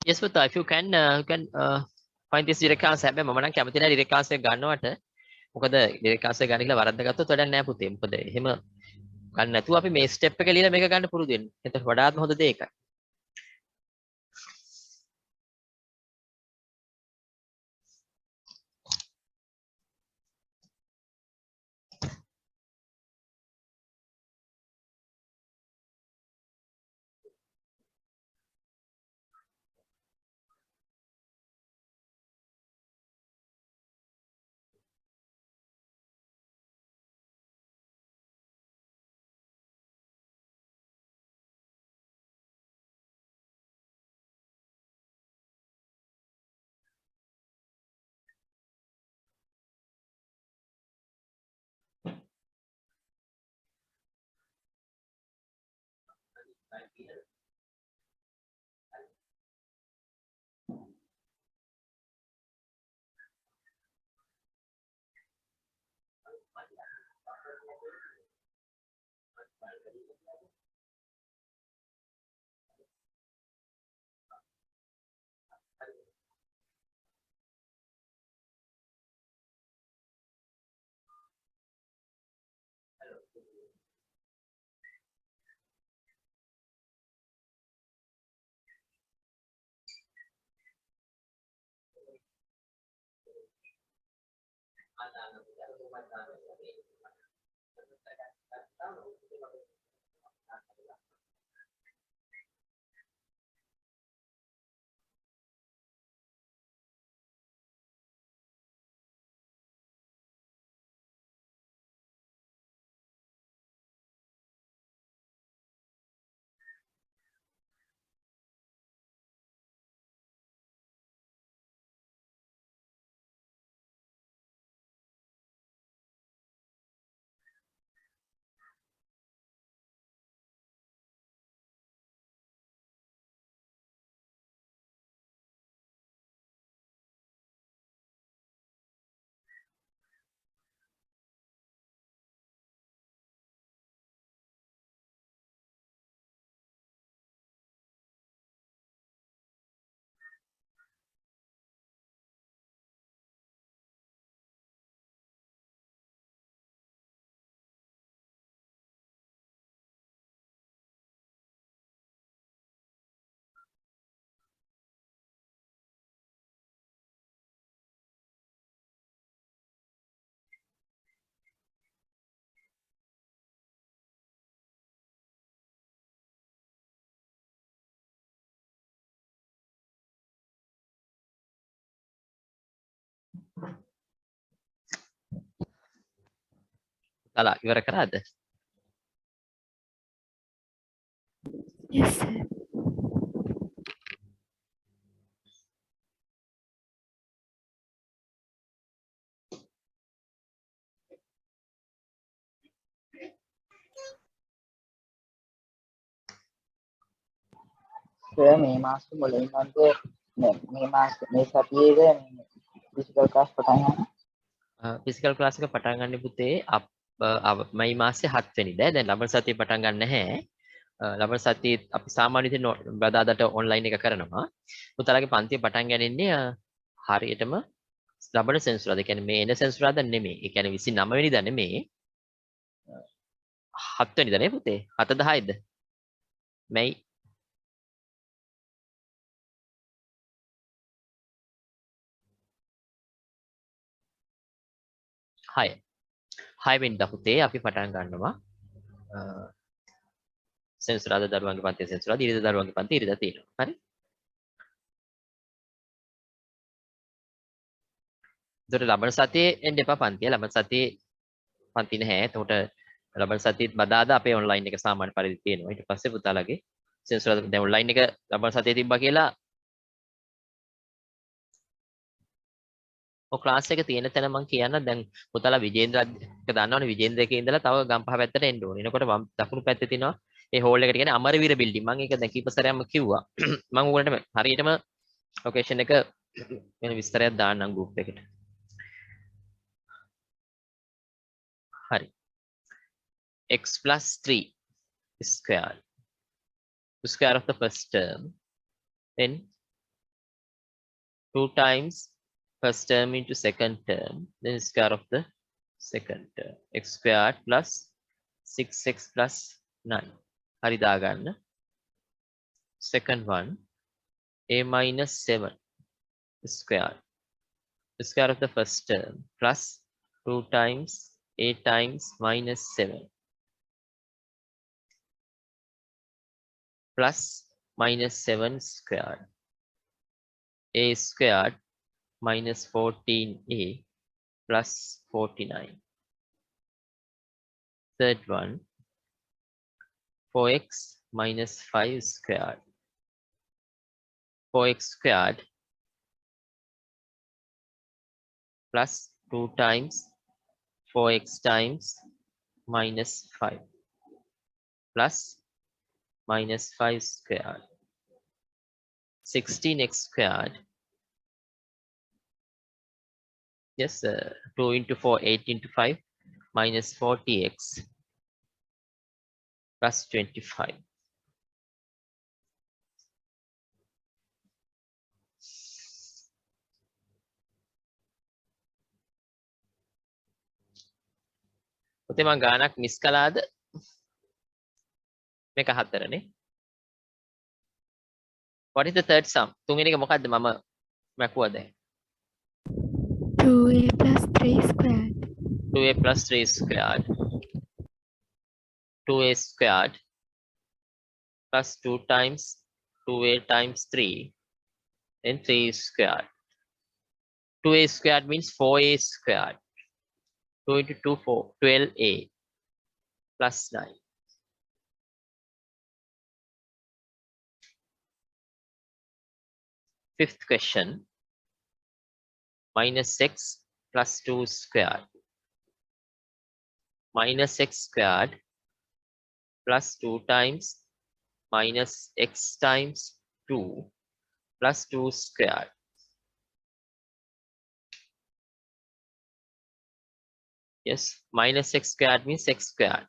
S1: Yes පුතා if you can find this direct answer හැබැයි මම නම් කැමති නැහැ direct answer එක ගන්නවට. මොකද direct answer ගන්න කියලා වරද්දාගත්තොත් වැඩක් නැහැ පුතේ. මොකද එහෙම ගන්න නැතුව අපි මේ step එක ලියලා මේක ගන්න පුරුදු වෙන්න. එතකොට වඩාත්ම හොඳ දේ ඒකයි. Tala ඉවර කරාද?
S4: Yes, sir.
S2: මේ මාසෙ මුලින් වන්දේ මේ මාස මේ සතියේද ෆිසිකල් ක්ලාස් පටන් ගන්නවා.
S1: ෆිසිකල් ක්ලාස් එක පටන් ගන්න පුතේ මයි මාසේ 7 වෙනිදා. දැන් ලබන සතිය පටන් ගන්න නැහැ. ලබන සතියේ අපි සාමාන්‍ය විදිහට බදාදට ඔන්ලයින් එක කරනවා. පුතාලගේ පන්තිය පටන් ගන්නේ හරියටම ලබන සෙන්සුරාදා. ඒ කියන්නේ මේ එන සෙන්සුරාදා නෙමෙයි. ඒ කියන්නේ 29 වෙනිදා නෙමෙයි. 7 වෙනිදා නේ පුතේ. 7ද 6ද? මැයි 6 වෙනිදා පුතේ අපි පටන් ගන්නවා. සෙන්සුරාදා දරුවන්ගේ පන්තිය සෙන්සුරාදා, ඉරිදා දරුවන්ගේ පන්තිය ඉරිදා තියෙනවා. හරි? ඒතර ලබන සතියේ එන්න එපා පන්තිය. ලබන සතියේ පන්ති නැහැ. එතකොට ලබන සතියේත් බදාදා අපේ ඔන්ලයින් එක සාමාන්‍ය පරිදි තියෙනවා. ඊට පස්සේ පුතාලගේ සෙන්සුරාදා දැන් ඔන්ලයින් එක ලබන සතියේ තිබ්බා කියලා ඔය ක්ලාස් එක තියෙන තැන මම කියන්න දැන් පුතාලා විජේන්ද්‍ර එක දන්නවනේ විජේන්ද්‍ර එකේ ඉඳලා තව ගම්පහ පැත්තට එන්න ඕනේ. එනකොට වම් දකුණු පැත්තේ තියෙනවා ඒ හෝල් එකට කියන්නේ අමරවීර බිල්ඩින්. මම ඒක දැන් කීප සැරයක්ම කිව්වා. මම උගලන්ට හරියටම ලොකේෂන් එක වෙන විස්තරයක් දාන්නම් ගෲප් එකට. හරි. x plus 3 square. The square of the first term. Then 2 times first term into second term. Then square of the second term. X squared plus 6x plus 9. හරි දාගන්න. Second one. A minus 7 squared. The square of the first term plus 2 times a times minus 7 plus minus 7 squared. A squared minus 14a plus 49. Third one, 4x minus 5 squared. 4x squared plus 2 times 4x times minus 5 plus minus 5 squared. 16x squared. Yes, 2 into 4, 8 into 5, minus 40x plus 25. පුතේ මම ගානක් miss කළාද? මේක 4නේ. What is the third sum? තුන්වෙනි එක මොකද්ද? මම මැකුවා දැන්.
S4: 2a plus 3 squared.
S1: 2a plus 3 squared. 2a squared plus 2 times 2a times 3 then 3 squared. 2a squared means 4a squared. 2 into 2, 4, 12a plus 9. Fifth question. Minus x plus 2 squared. Minus x squared plus 2 times minus x times 2 plus 2 squared. Yes, minus x squared means x squared.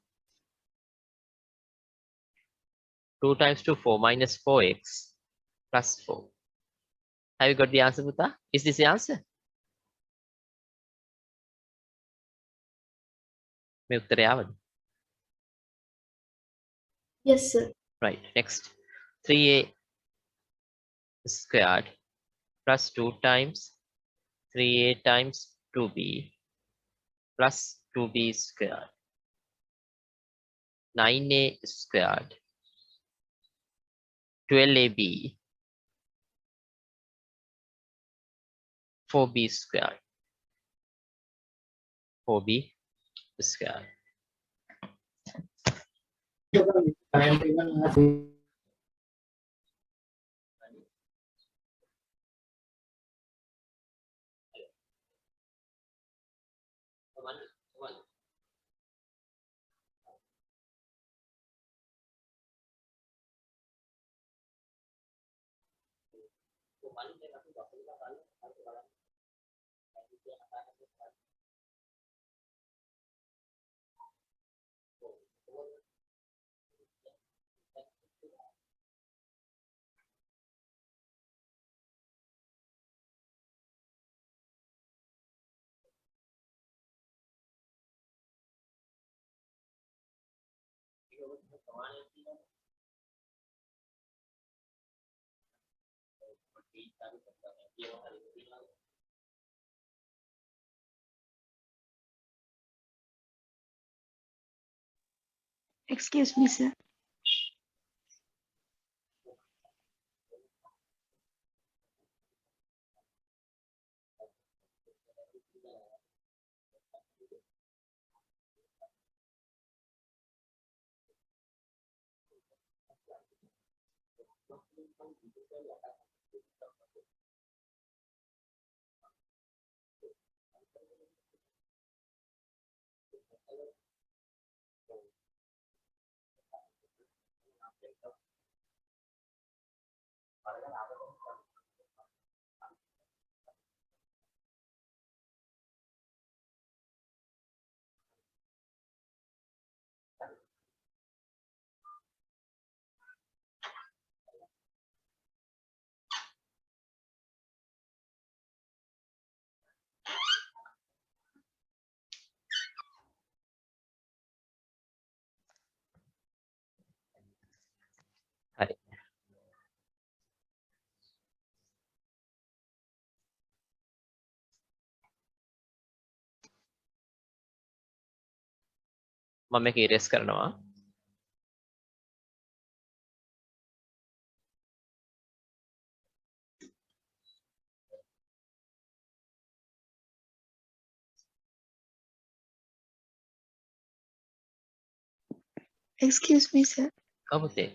S1: 2 times 2, 4, minus 4x plus 4. Have you got the answer, Puta? Is this the answer? මේ උත්තරය ආවද?
S5: Yes, sir.
S1: Right, next. 3a squared plus 2 times 3a times 2b plus 2b squared. 9a squared 12ab 4b squared 4b squared.
S3: Excuse me, sir.
S1: හරි. මම මේක erase කරනවා.
S3: Excuse me, sir.
S1: ඔව් පුතේ.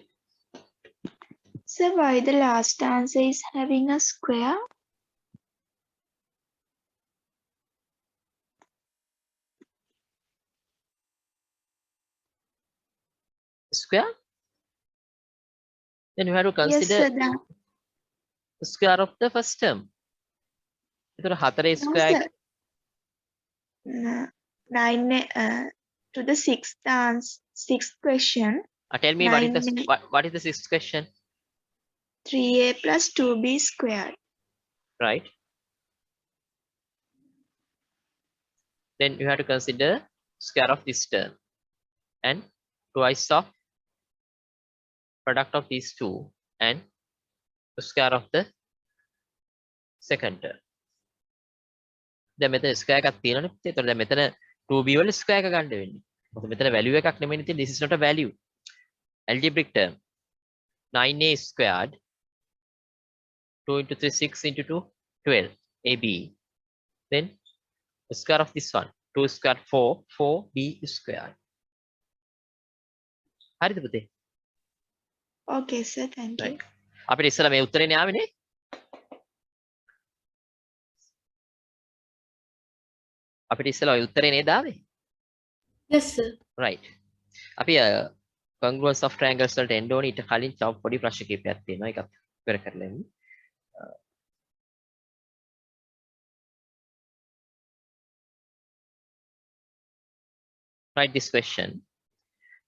S3: Sir, why the last answer is having a square?
S1: Square? Then you have to
S3: Yes,
S1: consider
S3: sir.
S1: the square of the first term. එතකොට 4
S3: No,
S1: square
S3: sir. 9 to the sixth question.
S1: tell me what is
S3: 9
S1: the what is the sixth question,
S3: 3a plus 2b squared.
S1: right? Then you have to consider square of this term and twice of product of these two and the square of the second term. දැන් මෙතන square එකක් තියෙනවනේ. ඒතකොට දැන් මෙතන 2b වල square එක ගන්න වෙන්නේ. මොකද මෙතන value එකක් නෙමෙයිනේ තියෙන්නේ. This is not a value. Algebraic term. 9a squared 2 into 3 6 into 2 12 ab. Then the square of this one 2 squared 4 4b squared. හරිද පුතේ?
S3: Okay, sir. Thank you.
S1: Right. අපිට ඉස්සලා මේ උත්තරේනේ ආවේනේ. අපිට ඉස්සලා ඔය උත්තරේ නේද ආවේ?
S5: Yes, sir.
S1: Right. අපි congruence of triangles වලට එන්න ඕනේ. ඊට කලින් තව පොඩි ප්‍රශ්න කිහිපයක් තියෙනවා. ඒකත් ඉවර කරලා එන්න. Write this question.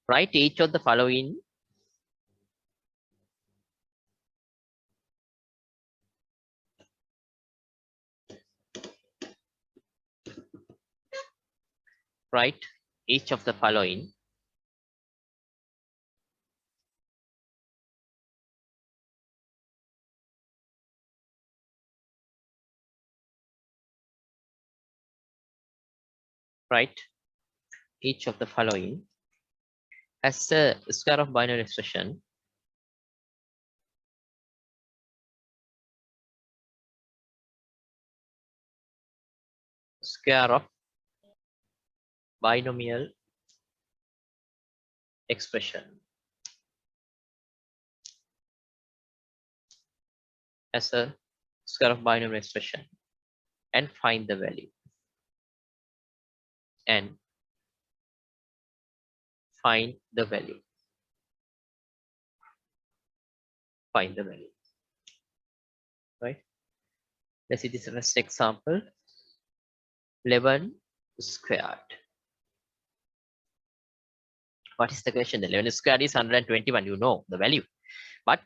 S1: Write each of the following write each of the following write each of the following as a square of binary expression square of binomial expression as a square of binomial expression and find the value and find the value. Find the value. Right? Let's see this first example. 11 squared. What is the question? The 11 squared is 121. You know the value. But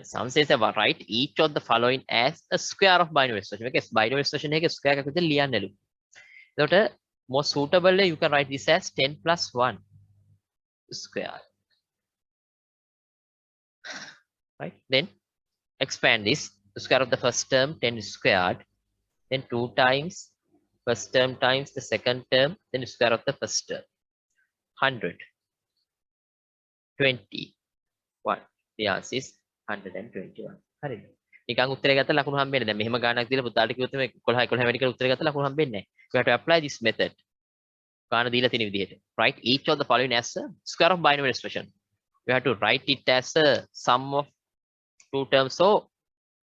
S1: some says about write each of the following as a square of binary expression. Because binary expression is a square එක විතර ලියන්නලු. එතකොට more suitable you can write this as 10 plus 1 square. Right? Then expand this. The square of the first term 10 squared. Then 2 times first term times the second term. Then the square of the first term. 100. 21. The answer is 121. හරිද? නිකන් උත්තරය ගත්තා ලකුණු හම්බෙන්නේ. දැන් මෙහෙම ගානක් දීලා පුතාට කිව්වොත් මේ 11 11 වැඩි කරලා උත්තරය ගත්තා ලකුණු හම්බෙන්නේ නැහැ. You have to apply this method. ගාන දීලා තියෙන විදිහට. Write each of the following as a square of binary expression. You have to write it as a sum of two terms or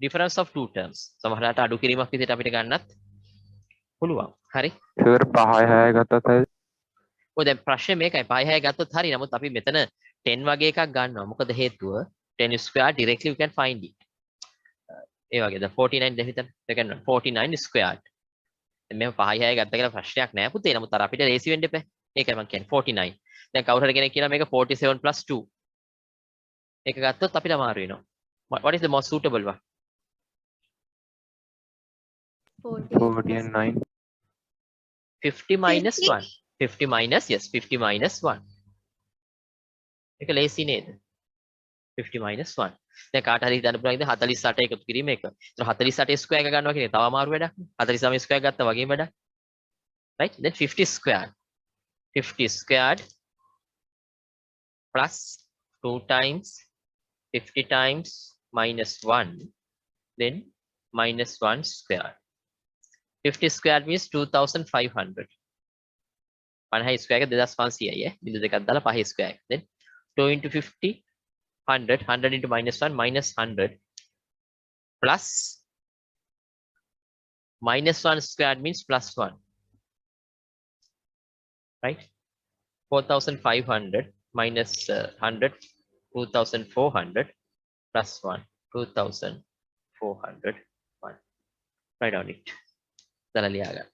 S1: difference of two terms. සමහරවිට අඩු කිරීමක් විදිහට අපිට ගන්නත් පුළුවන්. හරි?
S6: සර් 5 6 ගත්තත් හරි.
S1: ඔය දැන් ප්‍රශ්නේ මේකයි 5 6 ගත්තොත් හරි. නමුත් අපි මෙතන 10 වගේ එකක් ගන්නවා. මොකද හේතුව 10 square directly you can find it. ඒ වගේ දැන් 49 දෙහිතන second one 49 squared. දැන් මෙහෙම 5 6 ගත්ත කියලා ප්‍රශ්නයක් නෑ පුතේ. නමුත් අර අපිට ලේසි වෙන්න එපා. ඒකයි මම කියන්නේ 49. දැන් කවුරු හරි කෙනෙක් කියනවා මේක 47 plus 2. ඒක ගත්තොත් අපිට අමාරු වෙනවා. What is the most suitable one?
S6: 40 and 9.
S1: 50 minus
S3: 50?
S1: 1. 50 minus, yes, 50 minus 1. ඒක ලේසි නේද? 50 minus 1. දැන් කාට හරි හිතන්න පුළුවන් ඉතින් 48 එකතු කිරීම එක. ඒතර 48 ස්ක්වයර් එක ගන්නවා කියන්නේ තව අමාරු වැඩක් නේ. 49 ස්ක්වයර් ගත්තා වගේම වැඩක්. Right? Then 50 squared. 50 squared plus 2 times 50 times minus 1. Then minus 1 squared. 50 squared means 2500. 5 square එක 2500යි ඈ. බිඳු දෙකක් දාලා 5 square. Then 2 into 50 100 100 into minus 1 minus 100 plus minus 1 squared means plus 1. Right? 4500 minus 100 2400 plus 1, 2401. Write down it. Dalaliaga.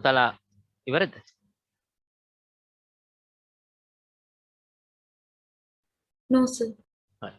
S1: පුතාලා ඉවරද?
S5: No, sir.
S1: හරි.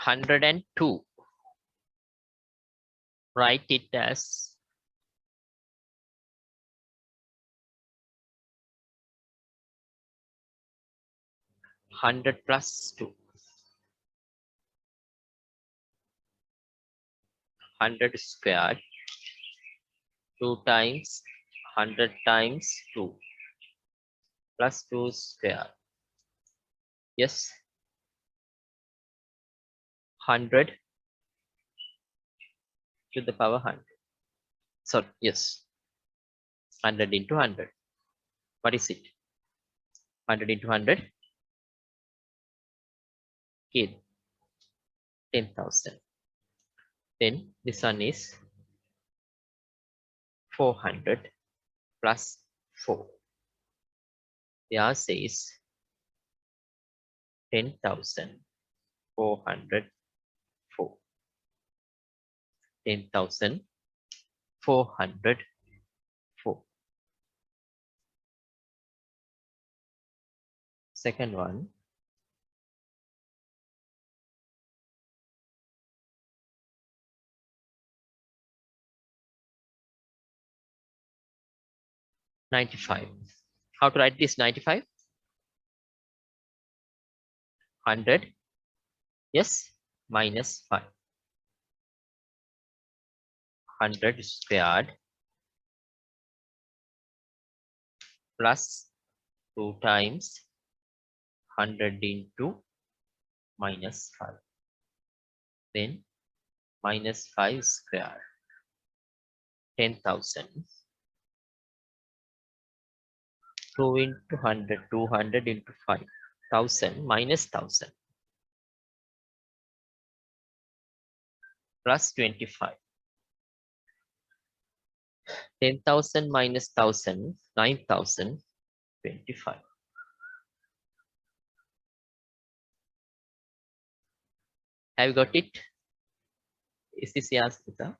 S1: Hundred and two. Write it as 100 plus 2. 100 squared. 2 times 100 times 2 plus 2 squared. Yes. 100 to the power 100. So, yes. 100 into 100. What is it? 100 into 100. Kid. 10,000. Then this one is 400 plus 4. There says 10,404. 10,404. Second one, 95. How to write this 95? 100, yes, minus 5. 100 squared plus 2 times 100 into minus 5. Then minus 5 squared. 10,000. 2 into 100, 200 into 5. 1000 minus 1000. Plus 25. 10,000 minus 1000, 9,025. Have you got it? Is this the answer? Pita?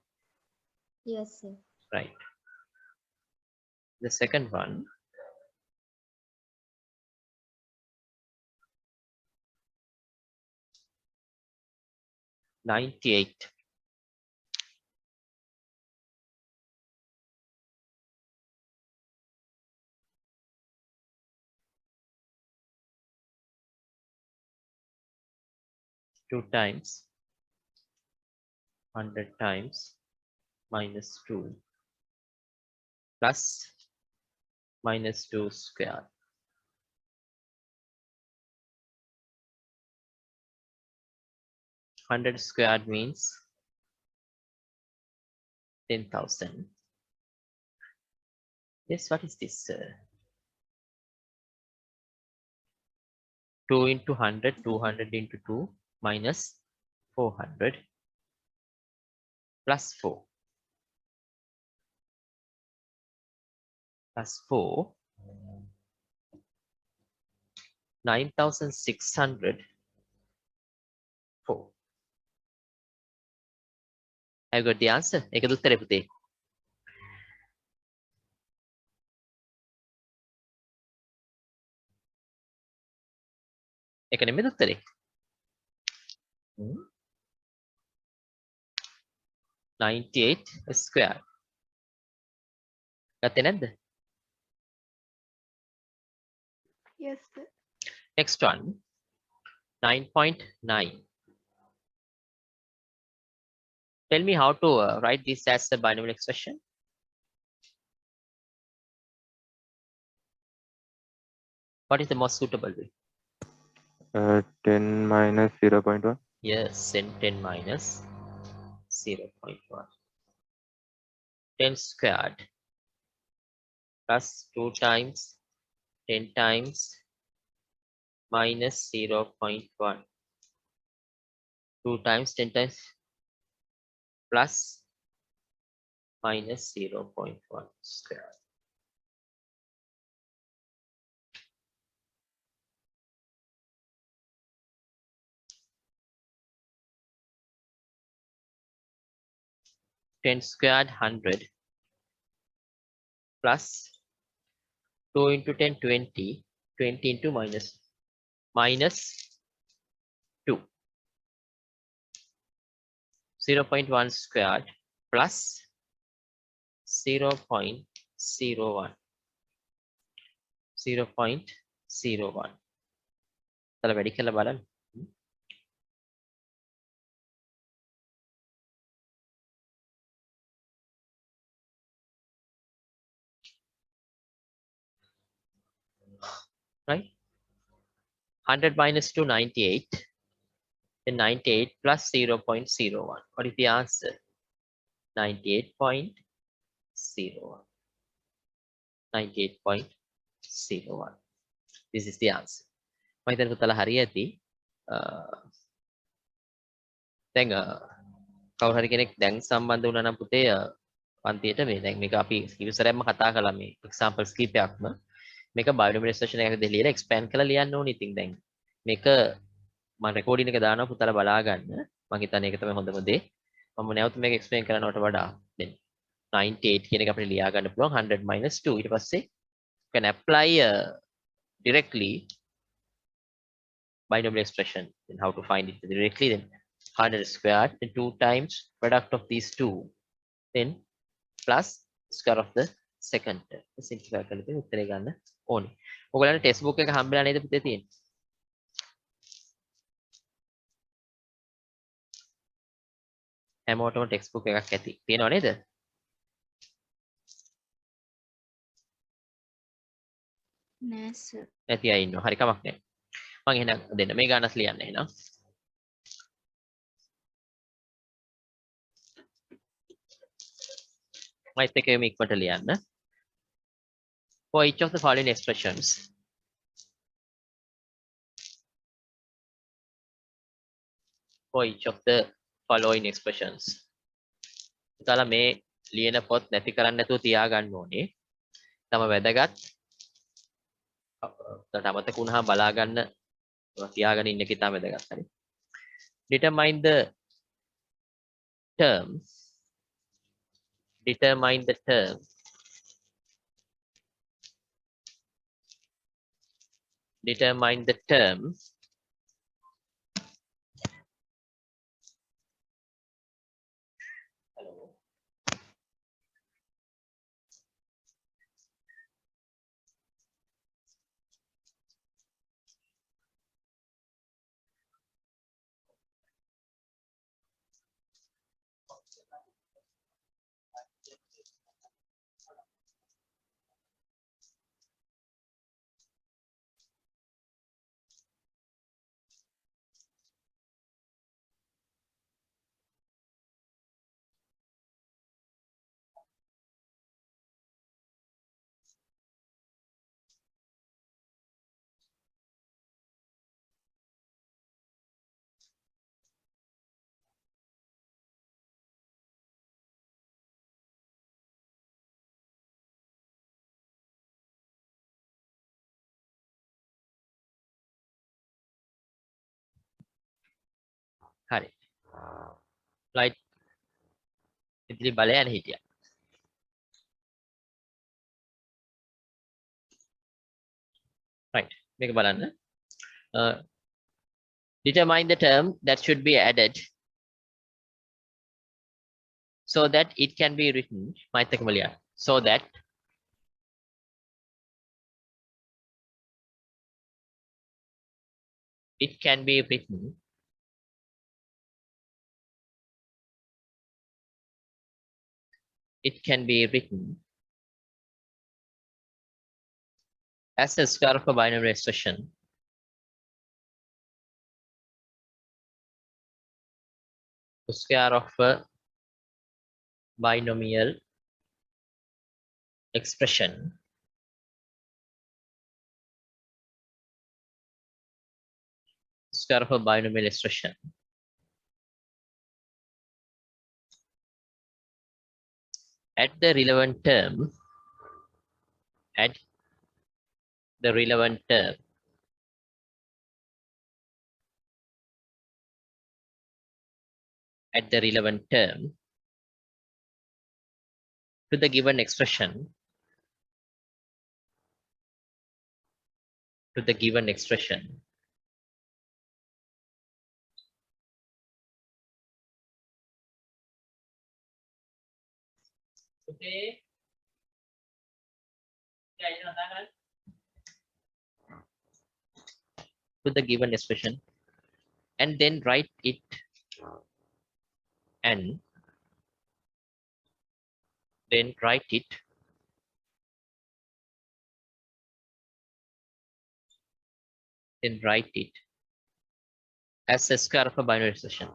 S7: Yes, sir.
S1: Right. The second one, 98. 2 times 100 times minus 2 plus minus 2 squared. 100 squared means 10,000. Yes, what is this? 2 into 100, 200 into 2 minus 400 plus 4 plus 4, 9,604. I got the answer. එකද උත්තරේ පුතේ? එක නෙමෙයිද උත්තරේ? 98 square. ගත්තේ නැද්ද?
S3: Yes, sir.
S1: Next one, 9.9. Tell me how to write this as a binomial expression. What is the most suitable way?
S6: 10 minus 0.1.
S1: Yes, and 10 minus 0.1. 10 squared plus 2 times 10 times minus 0.1. 2 times 10 times plus minus 0.1 squared. Ten squared 100 plus 2 into 10 20, 20 into minus 2. 0.1 squared plus 0.01. 0.01. තල වැඩි කරලා බලන්න. Right? 100 minus 2, 98. Then 98 plus 0.01. What is the answer? 98.01. 98.01. This is the answer. මම හිතන්නේ පුතාලා හරි ඇති. දැන් කවුරු හරි කෙනෙක් දැන් සම්බන්ධ වුණා නම් පුතේ පන්තියට මේ දැන් මේක අපි ඉවසරයක්ම කතා කළා මේ examples කීපයක්ම. මේක binomial expression එකක දෙලියලා expand කරලා ලියන්න ඕනේ. ඉතින් දැන් මේක මම රෙකෝඩින් එක දානවා පුතාලා බලා ගන්න. මම හිතන්නේ ඒක තමයි හොඳම දේ. මම නැවත මේක explain කරනවට වඩා දැන් 98 කියන එක අපිට ලියා ගන්න පුළුවන් 100 minus 2. ඊට පස්සේ you can apply directly binomial expression and how to find it directly. Then 100 squared, then 2 times product of these two, then plus square of the second term. Simplify කරලා ඉතින් උත්තරේ ගන්න ඕනේ. ඔයගොල්ලන්ට ටෙක්ස්ට් බුක් එක හම්බෙලා නේද පුතේ තියෙන්නේ? හැමෝටම ටෙක්ස්ට් බුක් එකක් ඇති. තියෙනව නේද?
S7: නෑ සර්.
S1: නැති අය ඉන්නවා. හරි කමක් නැහැ. මම එහෙනම් දෙන්න මේ ගානස් ලියන්න එහෙනම්. මයිත් එක එමු ඉක්මනට ලියන්න. For each of the following expressions, for each of the following expressions. ඉතලා මේ ලියන පොත් නැති කරන්න නැතුව තියා ගන්න ඕනේ. තම වැදගත්. ඔයාලට අමතක වුණාම බලා ගන්න තියාගෙන ඉන්න එක තමයි වැදගත්. හරි. Determine the term. Determine the term. Determine the term හරි. right ඉතිරි බලය යන හිටියා. right මේක බලන්න. Determine the term that should be added so that it can be written so that it can be written as a square of a binary expression square of a binomial expression square of a binomial expression at the relevant term to the given expression and then write it as a square of a binary expression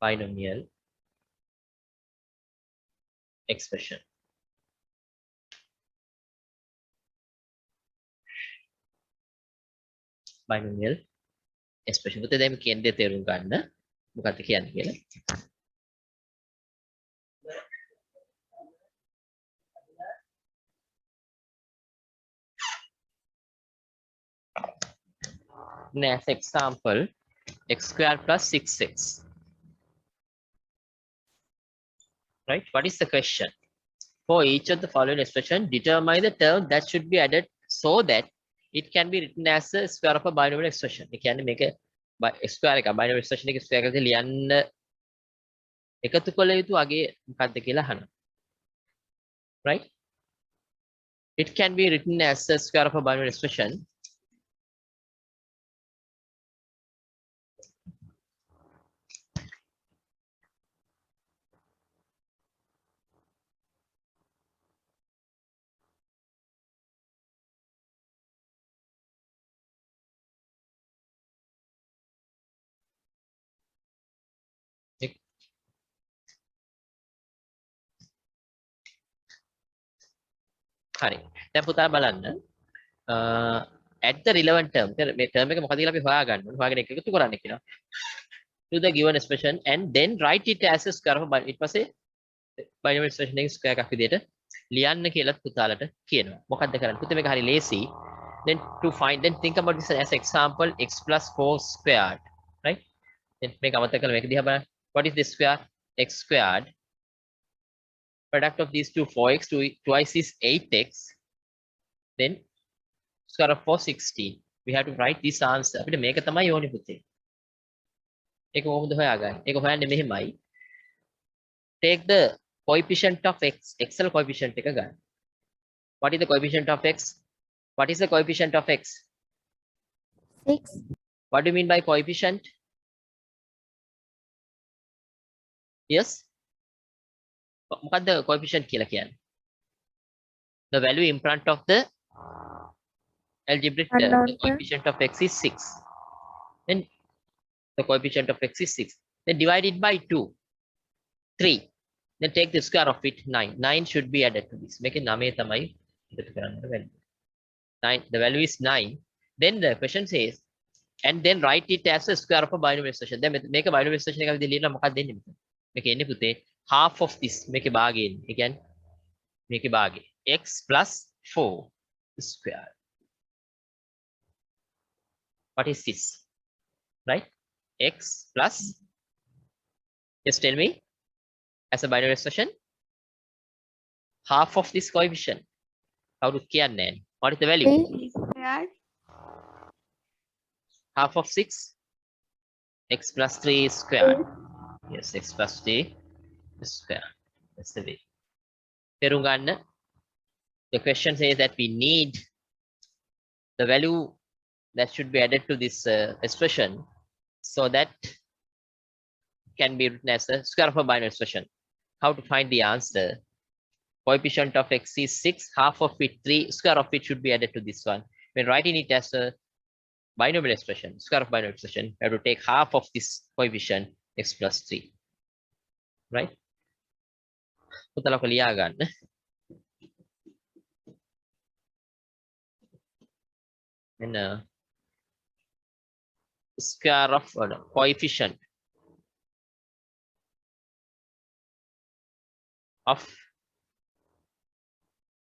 S1: binomial expression. Binomial expression. පුතේ දැන් මේ කියන්නේ තේරුම් ගන්න. මොකක්ද කියන්නේ කියලා. Next example, x squared plus 6x. Right? What is the question? For each of the following expression, determine the term that should be added so that it can be written as a square of a binomial expression. ඒ කියන්නේ මේක square එක binary expression එක square එකකට ලියන්න එකතු කළ යුතු අගේ මොකක්ද කියලා අහනවා. Right? It can be written as a square of a binary expression හරි. දැන් පුතා බලන්න. At the relevant term. මේ term එක මොකද කියලා අපි හොයාගන්න ඕනේ. හොයාගෙන එකතු කරන්න කියනවා. To the given expression and then write it as a square of a ඊට පස්සේ binary expression එකේ square එකක් විදිහට ලියන්න කියලා පුතාලට කියනවා. මොකද්ද කරන්නේ? පුතේ මේක හරි lazy. Then think about this as example x plus 4 squared. Right? Then මේක අමතක කරලා මේක දිහා බලන්න. What is this square? X squared. Product of these two 4x twice is 8x. Then square of 4 16. We have to write this answer. අපිට මේක තමයි ඕනේ පුතේ. ඒක කොහොමද හොයාගන්නේ? ඒක හොයන්නේ මෙහෙමයි. Take the coefficient of x. Excel coefficient එක ගන්න. What is the coefficient of x? What is the coefficient of x?
S4: 6.
S1: What do you mean by coefficient? Yes? මොකද්ද coefficient කියලා කියන්නේ? The value in front of the algebraic term. The coefficient of x is 6. Then the coefficient of x is 6. Then divide it by 2. 3. Then take the square of it 9. 9 should be added to this. Make it 9 තමයි එකතු කරන්න value. 9. The value is 9. Then the question says, and then write it as a square of a binomial expression. Then make a binomial expression එකක් විදිහට ලියලා මොකක්ද දෙන්නේ මෙතන? මේක එන්නේ පුතේ half of this. මේකේ භාගය එන්නේ. ඒ කියන්නේ මේකේ භාගය x plus 4 square. What is this? Right? X plus, just tell me, as a binary expression, half of this coefficient. How to කියන්නේ? What is the value?
S3: 3 squared.
S1: Half of 6? X plus 3 squared. Yes, x plus 3 square. That's the way. තේරුම් ගන්න. The question says that we need the value that should be added to this expression so that can be written as the square of a binary expression. How to find the answer? Coefficient of x is 6, half of it 3, square of it should be added to this one. When writing it as a binomial expression, square of binary expression, we have to take half of this coefficient x plus 3. Right? පුතලක ලියා ගන්න. And square of coefficient of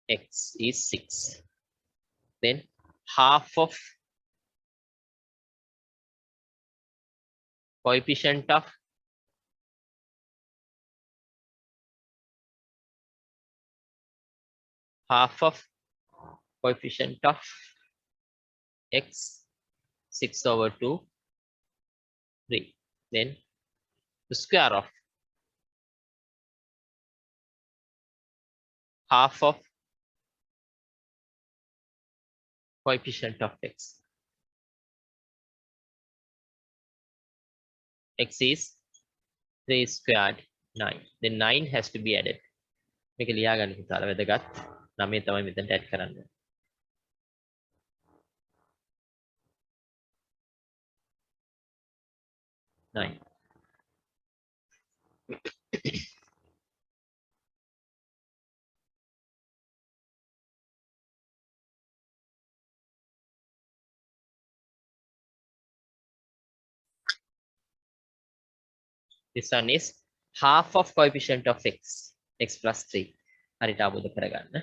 S1: x is 6. Then half of coefficient of coefficient of x 6 over 2 3. Then the square of half of coefficient of x. X is 3 squared 9. Then 9 has to be added. මේක ලියා ගන්න පුතාලා වැදගත්. 9 තමයි මෙතනට add කරන්න. 9. This one is half of coefficient of x, x plus 3. හරියට අවබෝධ කරගන්න.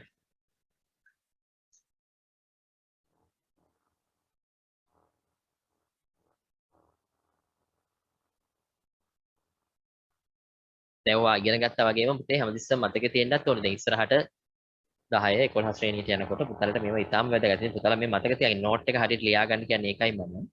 S1: දැන් ඔයා ඉගෙන ගත්තා වගේම පුතේ හැමතිස්සෙම මතකේ තියෙන්නත් ඕනේ. දැන් ඉස්සරහට 10 11 ශ්‍රේණියට යනකොට පුතාලට මේවා ඉතාම වැදගත්. ඉතින් පුතාලා මේ මතක තියාගන්න නෝට් එක හරියට ලියා ගන්න කියන්නේ ඒකයි මම.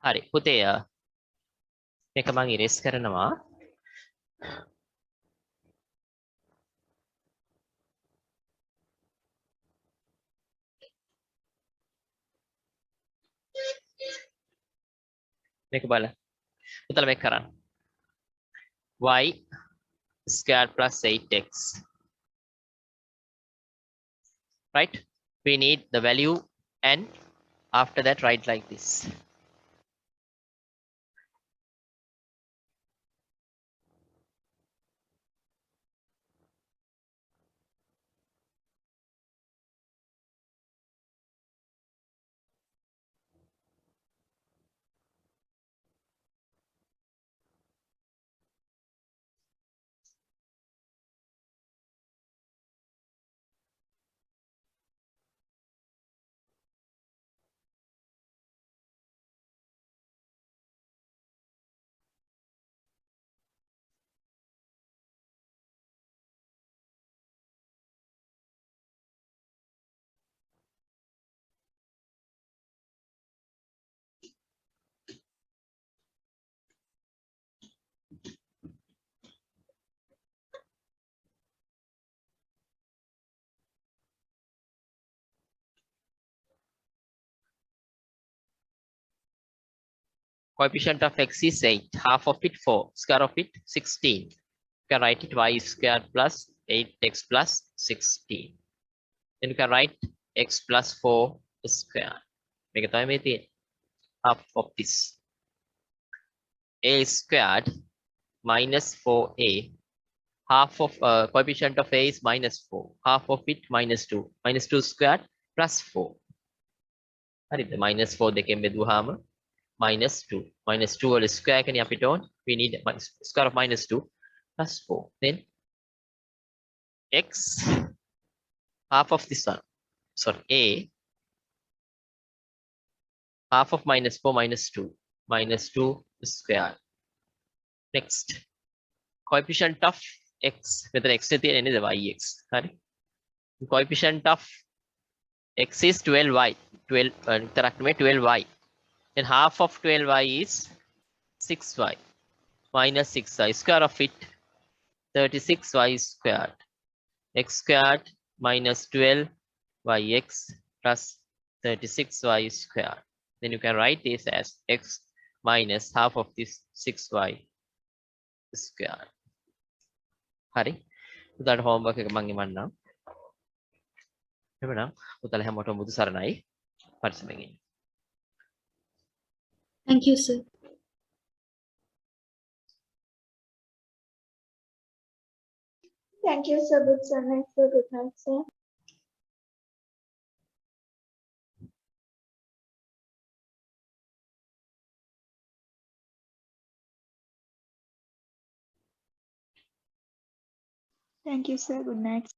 S1: හරි පුතේ මේක මම ඉරේස් කරනවා. මේක බලන්න. පුතලා මේක කරන්න. y squared plus 8x. Right? We need the value and after that write like this. Coefficient of x is 8. Half of it 4. Square of it 16. You can write it y squared plus 8x plus 16. Then you can write x plus 4 square. Make it half of this. A squared minus 4a. Half of coefficient of a is minus 4. Half of it minus 2. Minus 2 squared plus 4. The minus 4 දෙකෙන් බෙදුවාම minus 2. Minus 2 whole square can අපිට ඕන. We need square of minus 2 plus 4. Then x half of this one. Sorry, a half of minus 4 minus 2. Minus 2 square. Next. Coefficient of x. මෙතන x එකේ තියෙන නේද yx. හරි. Coefficient of x is 12y. 12 විතරක් නෙමෙයි 12y. Then half of 12y is 6y minus 6y. Square of it 36y squared. X squared minus 12yx plus 36y squared. Then you can write this as x minus half of this 6y squared. හරි. උදාට homework එක මම එවන්නම්. එවනම් උදාලා හැමෝටම බුදු සරණයි. පරිස්සමෙන් ඉන්න.
S5: Thank you, sir.
S3: Thank you, sir. Good night, sir. Good night, sir. Thank you, sir. Good night.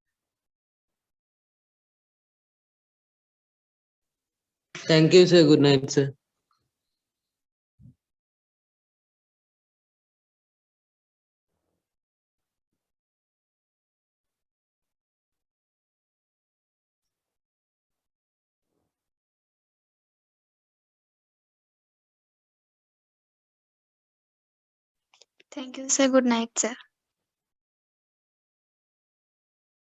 S8: Thank you, sir. Good night, sir.
S7: Thank you, sir. Good night, sir.